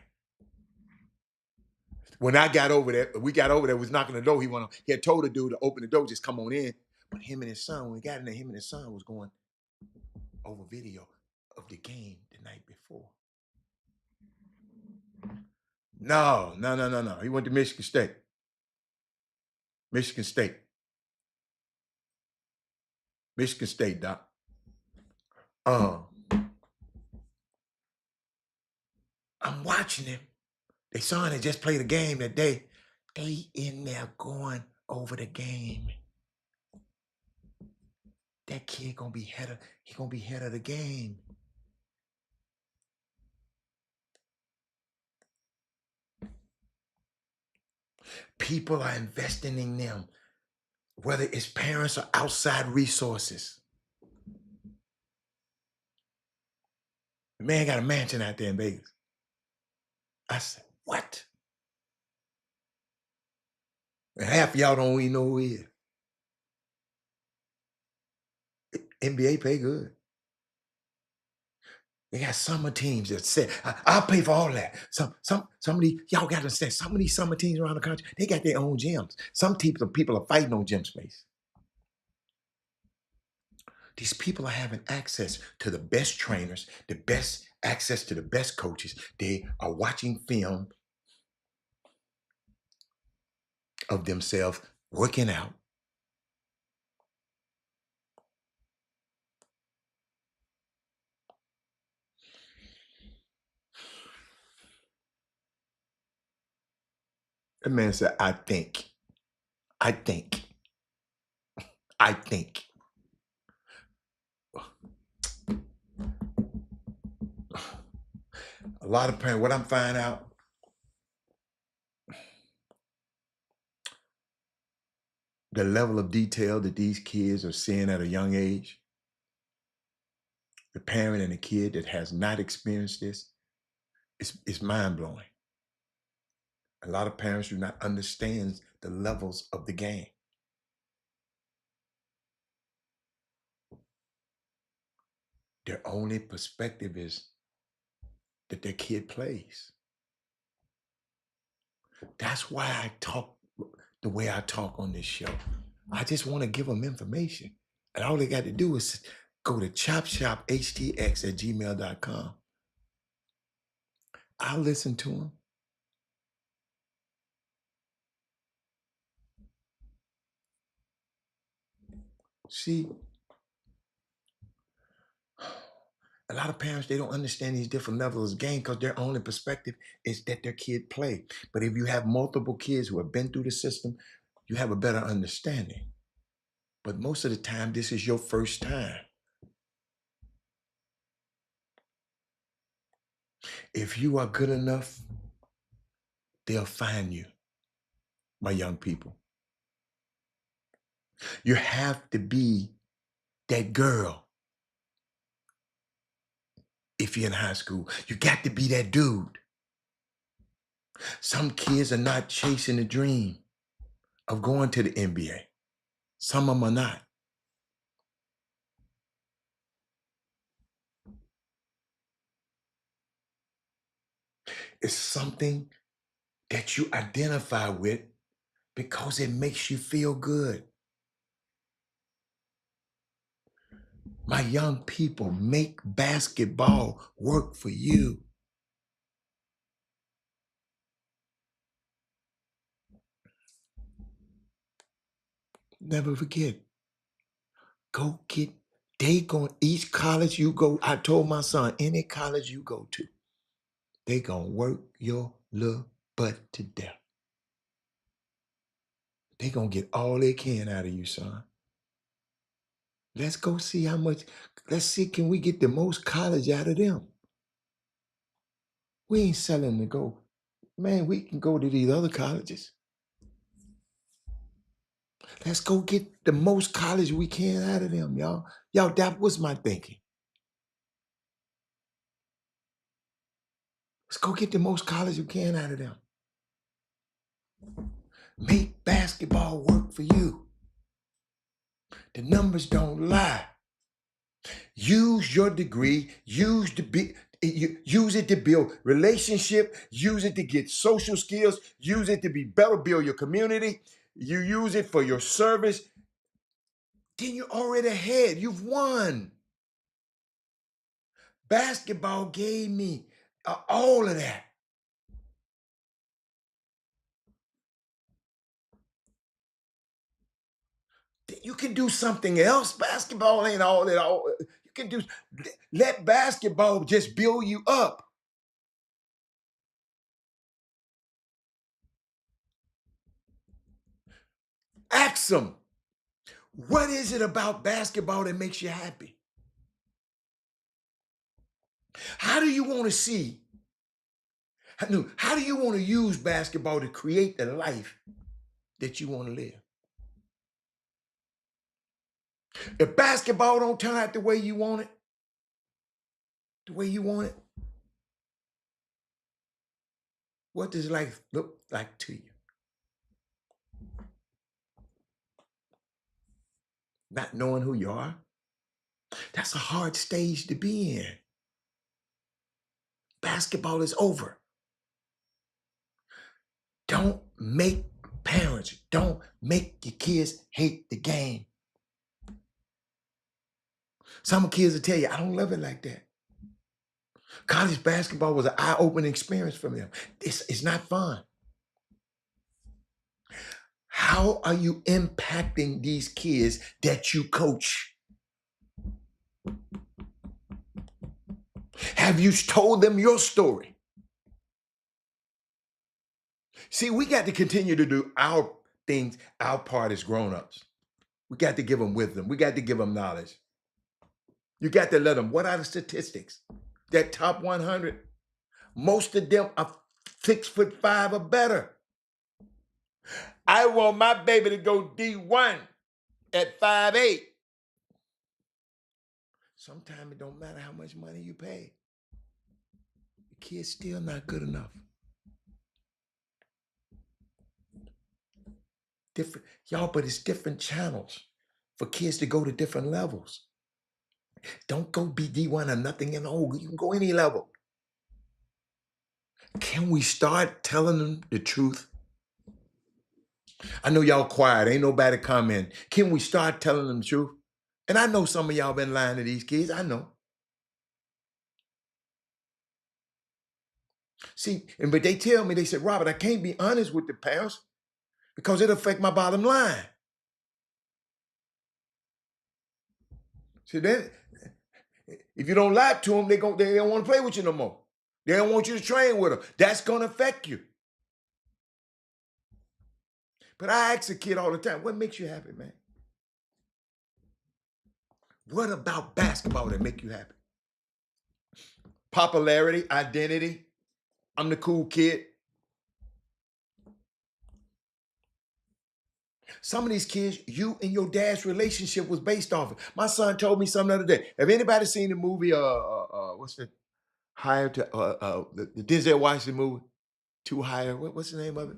When I got over there, we got over there, was knocking the door. He had told the dude to open the door, just come on in. But him and his son, when we got in there, him and his son was going over video of the game the night before. No. He went to Michigan State. Michigan State, Doc. I'm watching him. Their son had just played a game that day. They in there going over the game. That kid gonna be head of the game. People are investing in them, whether it's parents or outside resources. The man got a mansion out there in Vegas. I said, what? And half of y'all don't even know who he is. NBA pay good. They got summer teams that say, I'll pay for all that. Some of these, y'all got to understand, some of these summer teams around the country, they got their own gyms. Some people are fighting on gym space. These people are having access to the best trainers, the best access to the best coaches. They are watching film of themselves working out. That man said, I think. A lot of parents, what I'm finding out, the level of detail that these kids are seeing at a young age, the parent and the kid that has not experienced this, it's mind-blowing. A lot of parents do not understand the levels of the game. Their only perspective is that their kid plays. That's why I talk the way I talk on this show. I just want to give them information. And all they got to do is go to Chop Shop Htx at gmail.com. I'll listen to them. See, a lot of parents, they don't understand these different levels of game because their only perspective is that their kid play. But if you have multiple kids who have been through the system, you have a better understanding. But most of the time, this is your first time. If you are good enough, they'll find you, my young people. You have to be that girl. If you're in high school, you got to be that dude. Some kids are not chasing the dream of going to the NBA. Some of them are not. It's something that you identify with because it makes you feel good. My young people, make basketball work for you. Never forget. Go get, each college you go, I told my son, any college you go to, they gonna work your little butt to death. They gonna get all they can out of you, son. Let's go see how much, let's see, can we get the most college out of them? We ain't selling to go. Man, we can go to these other colleges. Let's go get the most college we can out of them, y'all. Y'all, that was my thinking. Let's go get the most college we can out of them. Make basketball work for you. The numbers don't lie. Use your degree. Use it to build relationship. Use it to get social skills. Use it to be better, build your community. You use it for your service. Then you're already ahead. You've won. Basketball gave me all of that. You can do something else. Basketball ain't all that. You can do. Let basketball just build you up. Ask them, what is it about basketball that makes you happy? How do you want to see? How do you want to use basketball to create the life that you want to live? If basketball don't turn out the way you want it, what does life look like to you? Not knowing who you are? That's a hard stage to be in. Basketball is over. Don't make don't make your kids hate the game. Some kids will tell you, I don't love it like that. College basketball was an eye-opening experience for them. It's not fun. How are you impacting these kids that you coach? Have you told them your story? See, we got to continue to do our things, our part as grown-ups. We got to give them wisdom. We got to give them knowledge. You got to let them. What are the statistics? That top 100, most of them are 6'5" or better. I want my baby to go D1 at 5'8". Sometimes it don't matter how much money you pay. The kid's still not good enough. But it's different channels for kids to go to different levels. Don't go be D1 or nothing and old. You can go any level. Can we start telling them the truth? I know y'all quiet. Ain't nobody comment. Can we start telling them the truth? And I know some of y'all been lying to these kids. I know. See, but they tell me, they said, Robert, I can't be honest with the parents because it'll affect my bottom line. See, then, if you don't lie to them, they don't want to play with you no more. They don't want you to train with them. That's going to affect you. But I ask a kid all the time, what makes you happy, man? What about basketball that make you happy? Popularity, identity. I'm the cool kid. Some of these kids, you and your dad's relationship was based off it. My son told me something the other day. Have anybody seen the movie, what's the Higher to, the Denzel Washington movie? Too Higher, what's the name of it?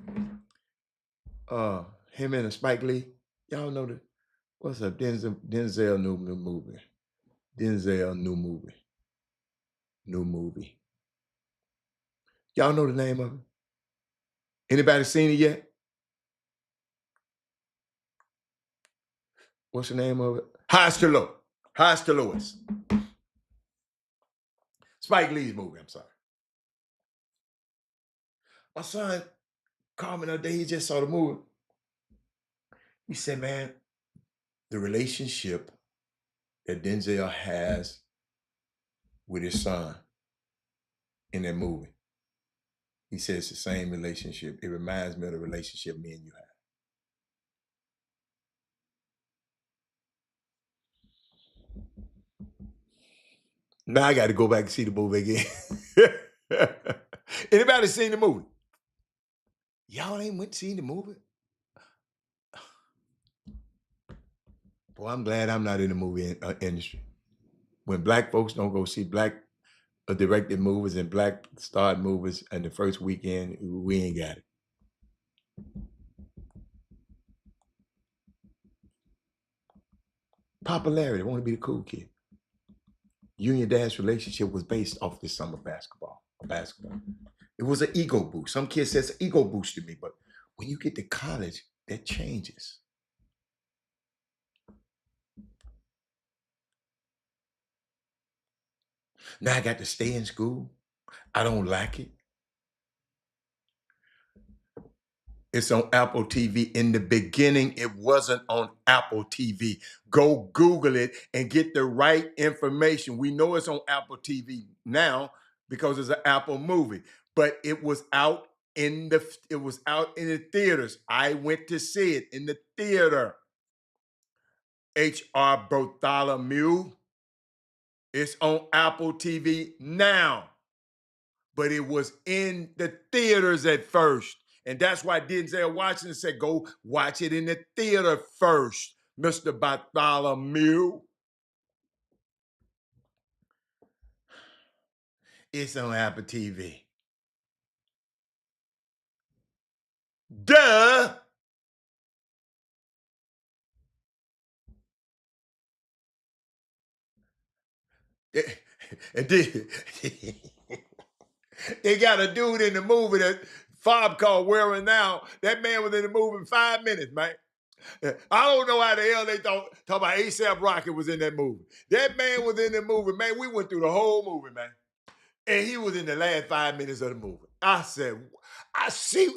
Him and Spike Lee. Y'all know what's up, Denzel new movie. Denzel new movie. Y'all know the name of it? Anybody seen it yet? What's the name of it? Highs to Lowest. Spike Lee's movie, I'm sorry. My son called me the other day, he just saw the movie. He said, man, the relationship that Denzel has with his son in that movie, he says it's the same relationship. It reminds me of the relationship me and you have. Now I got to go back and see the movie again. Anybody seen the movie? Y'all ain't went to see the movie? Boy, I'm glad I'm not in the movie industry. When black folks don't go see black directed movies and black starred movies in the first weekend, we ain't got it. Popularity, want to be the cool kid. you and your dad's relationship was based off this summer basketball. It was an ego boost. Some kids say it's an ego boost to me, but when you get to college, that changes. Now I got to stay in school. I don't like it. It's on Apple TV. In the beginning, it wasn't on Apple TV. Go Google it and get the right information. We know it's on Apple TV now because it's an Apple movie, but it was out in the theaters. I went to see it in the theater. H.R. Bartholomew. It's on Apple TV now, but it was in the theaters at first. And that's why Denzel Washington said, go watch it in the theater first, Mr. Bartholomew. It's on Apple TV. Duh! And then, they got a dude in the movie that Fob called Wearing Now. That man was in the movie in 5 minutes, man. I don't know how the hell they talk about A$AP Rocky was in that movie. That man was in the movie, man. We went through the whole movie, man. And he was in the last 5 minutes of the movie. I said, I see,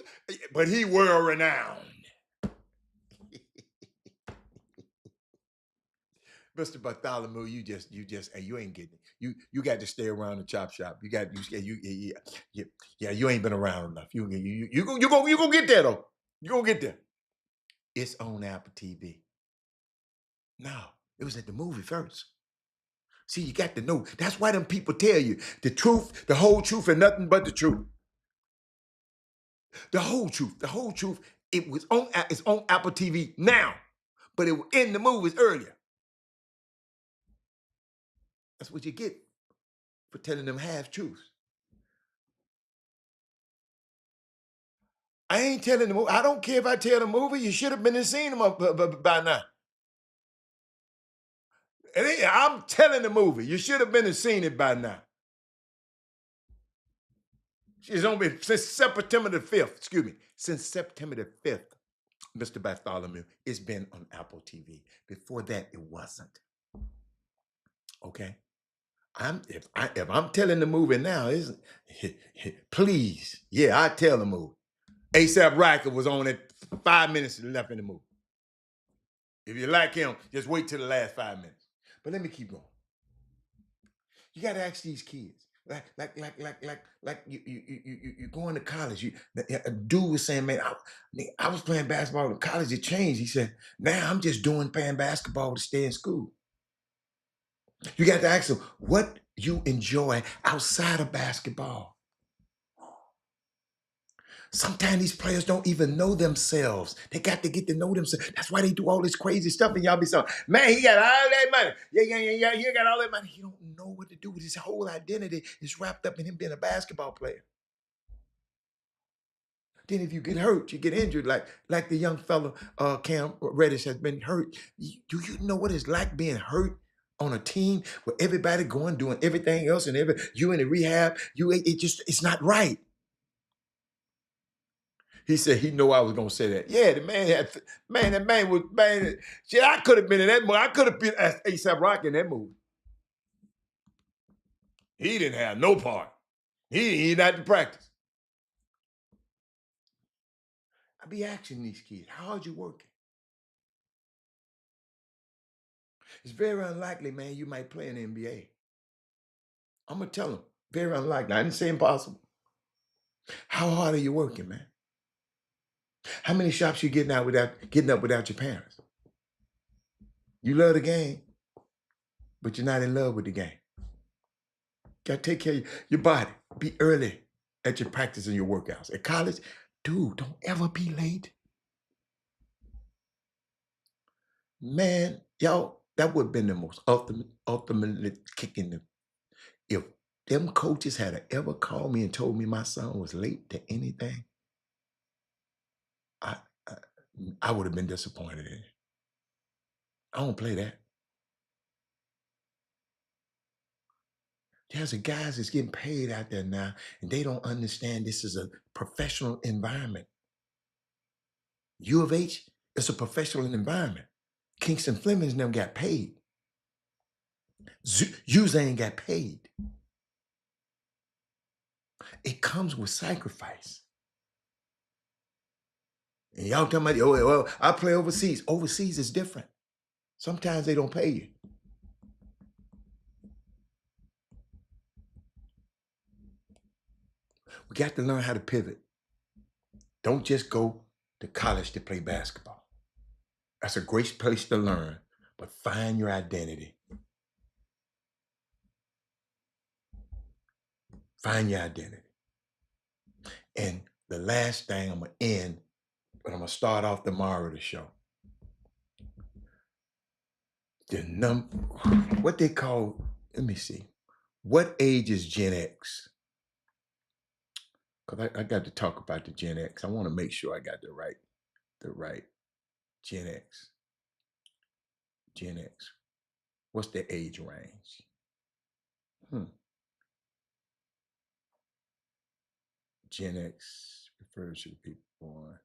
but he world renowned. Mr. Bartholomew, you ain't getting it. You got to stay around the chop shop. You ain't been around enough. You gonna get there though. You gonna get there. It's on Apple TV. No, it was at the movie first. See, you got to know. That's why them people tell you the truth, the whole truth, and nothing but the truth. The whole truth. It's on Apple TV now, but it was in the movies earlier. That's what you get for telling them half truths. I ain't telling the movie. I don't care if I tell the movie. You should have been and seen them by now. I'm telling the movie. You should have been and seen it by now. It's only been since September the 5th. Excuse me. Since September the 5th, Mr. Bartholomew, it's been on Apple TV. Before that, it wasn't. Okay? If I'm telling the movie now, please, yeah, I tell the movie. A$AP Rocky was on it 5 minutes left in the movie. If you like him, just wait till the last 5 minutes. But let me keep going. You got to ask these kids. Like you going to college. A dude was saying, man, I was playing basketball in college. It changed. He said, now I'm just playing basketball to stay in school. You got to ask them what you enjoy outside of basketball. Sometimes these players don't even know themselves. They got to get to know themselves. That's why they do all this crazy stuff. And y'all be saying, man, he got all that money. Yeah, he got all that money. He don't know what to do with his whole identity. Is wrapped up in him being a basketball player. Then if you get hurt, you get injured, like the young fellow Cam Reddish has been hurt. Do you know what it's like being hurt on a team where everybody doing everything else, and you in the rehab? It's not right. He said he knew I was gonna say that. Yeah, that man was. Shit, I could have been in that movie. I could have been A$AP Rocky in that movie. He didn't have no part. He not to practice. I be asking these kids, how hard you working? It's very unlikely, man, you might play in the NBA. I'm gonna tell them, very unlikely. I didn't say impossible. How hard are you working, man? How many shots you getting up without your parents? You love the game, but you're not in love with the game. Gotta take care of your body. Be early at your practice and your workouts. At college, dude, don't ever be late. Man, y'all, that would have been the most ultimately kicking. If them coaches had ever called me and told me my son was late to anything, I would have been disappointed in it. I don't play that. There's a guys that's getting paid out there now, and they don't understand this is a professional environment. U of H is a professional environment. Kingston Fleming's never got paid. Yous ain't got paid. It comes with sacrifice. And y'all talking about, oh, well, I play overseas. Overseas is different. Sometimes they don't pay you. We got to learn how to pivot. Don't just go to college to play basketball. That's a great place to learn, but find your identity. Find your identity. And the last thing, I'm going to end, but I'm going to start off tomorrow the show. What they call, let me see. What age is Gen X? Because I got to talk about the Gen X. I want to make sure I got the right Gen X. Gen X. What's their age range? Gen X refers to the people born.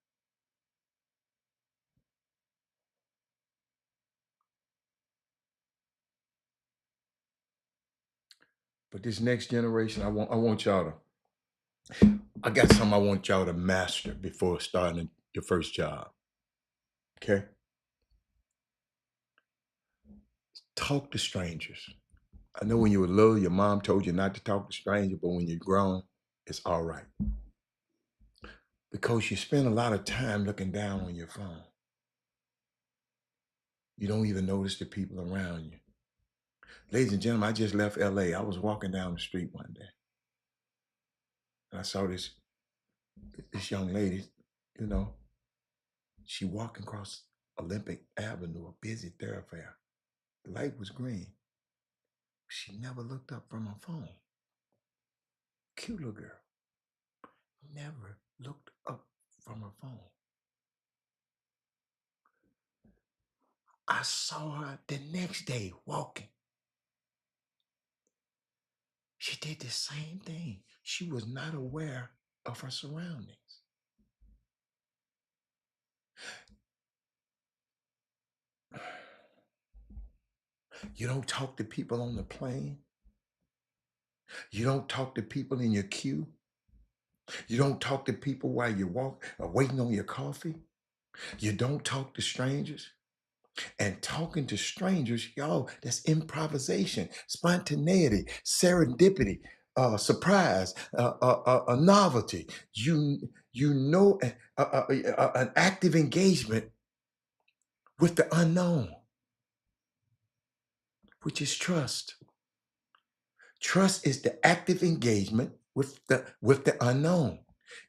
But this next generation, I want y'all to, I got something I want y'all to master before starting your first job. Okay? Talk to strangers. I know when you were little, your mom told you not to talk to strangers, but when you're grown, it's all right. Because you spend a lot of time looking down on your phone. You don't even notice the people around you. Ladies and gentlemen, I just left LA. I was walking down the street one day. And I saw this young lady, you know, she walking across Olympic Avenue, a busy thoroughfare. The light was green. She never looked up from her phone. Cute little girl. Never looked up from her phone. I saw her the next day walking. She did the same thing. She was not aware of her surroundings. You don't talk to people on the plane. You don't talk to people in your queue. You don't talk to people while you waiting on your coffee. You don't talk to strangers. And talking to strangers, y'all, that's improvisation, spontaneity, serendipity, surprise, a novelty. You know, an active engagement with the unknown, which is trust. Trust is the active engagement with the unknown.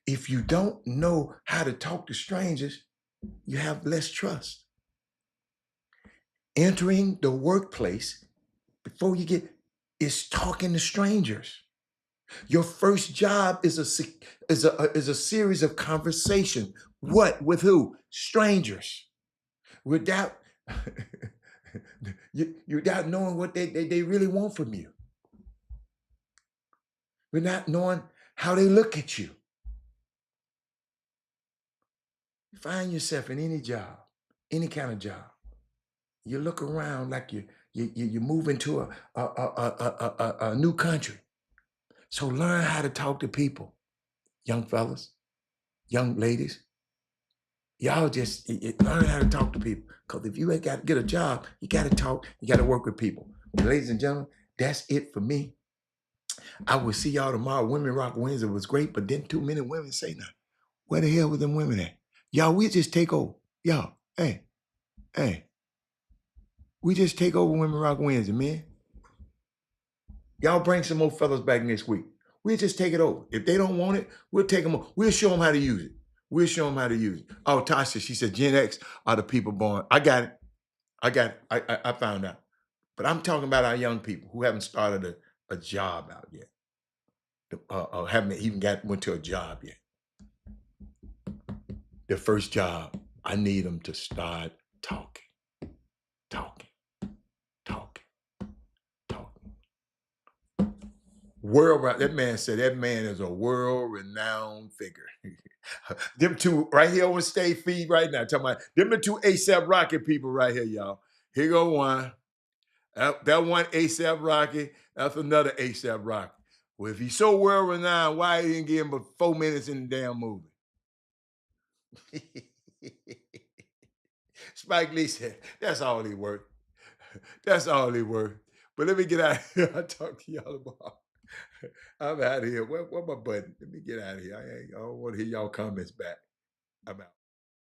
If you don't know how to talk to strangers, you have less trust. Entering the workplace before you get is talking to strangers. Your first job is a series of conversation. What? With who? Strangers. Without without knowing what they really want from you. Without knowing how they look at you. You find yourself in any job, any kind of job. You look around like you move into a new country. So learn how to talk to people, young fellas, young ladies. Y'all just learn how to talk to people. Because if you ain't got to get a job, you got to talk, you got to work with people. Ladies and gentlemen, that's it for me. I will see y'all tomorrow. Women Rock Wednesday was great, but didn't too many women say nothing. Where the hell were them women at? Y'all, we just take over. Y'all, hey. We just take over Women Rock Wednesday, man. Y'all bring some more fellas back next week. We'll just take it over. If they don't want it, we'll take them over. We'll show them how to use it. We'll show them how to use it. Oh, Tasha, she said Gen X are the people born. I got it. I found out. But I'm talking about our young people who haven't started a job out yet. Haven't even went to a job yet. Their first job, I need them to start talking. That man said that man is a world-renowned figure. Them two right here on stage feed right now. Talking about them the two ASAP Rocky people right here, y'all. Here go one. That one ASAP Rocky. That's another ASAP Rocky. Well, if he's so world-renowned, why he didn't give him but 4 minutes in the damn movie? Spike Lee said, that's all he worth. That's all he worth. But let me get out of here. I'll talk to y'all about. I'm out of here. Where my button? Let me get out of here. I don't want to hear y'all comments back. I'm out.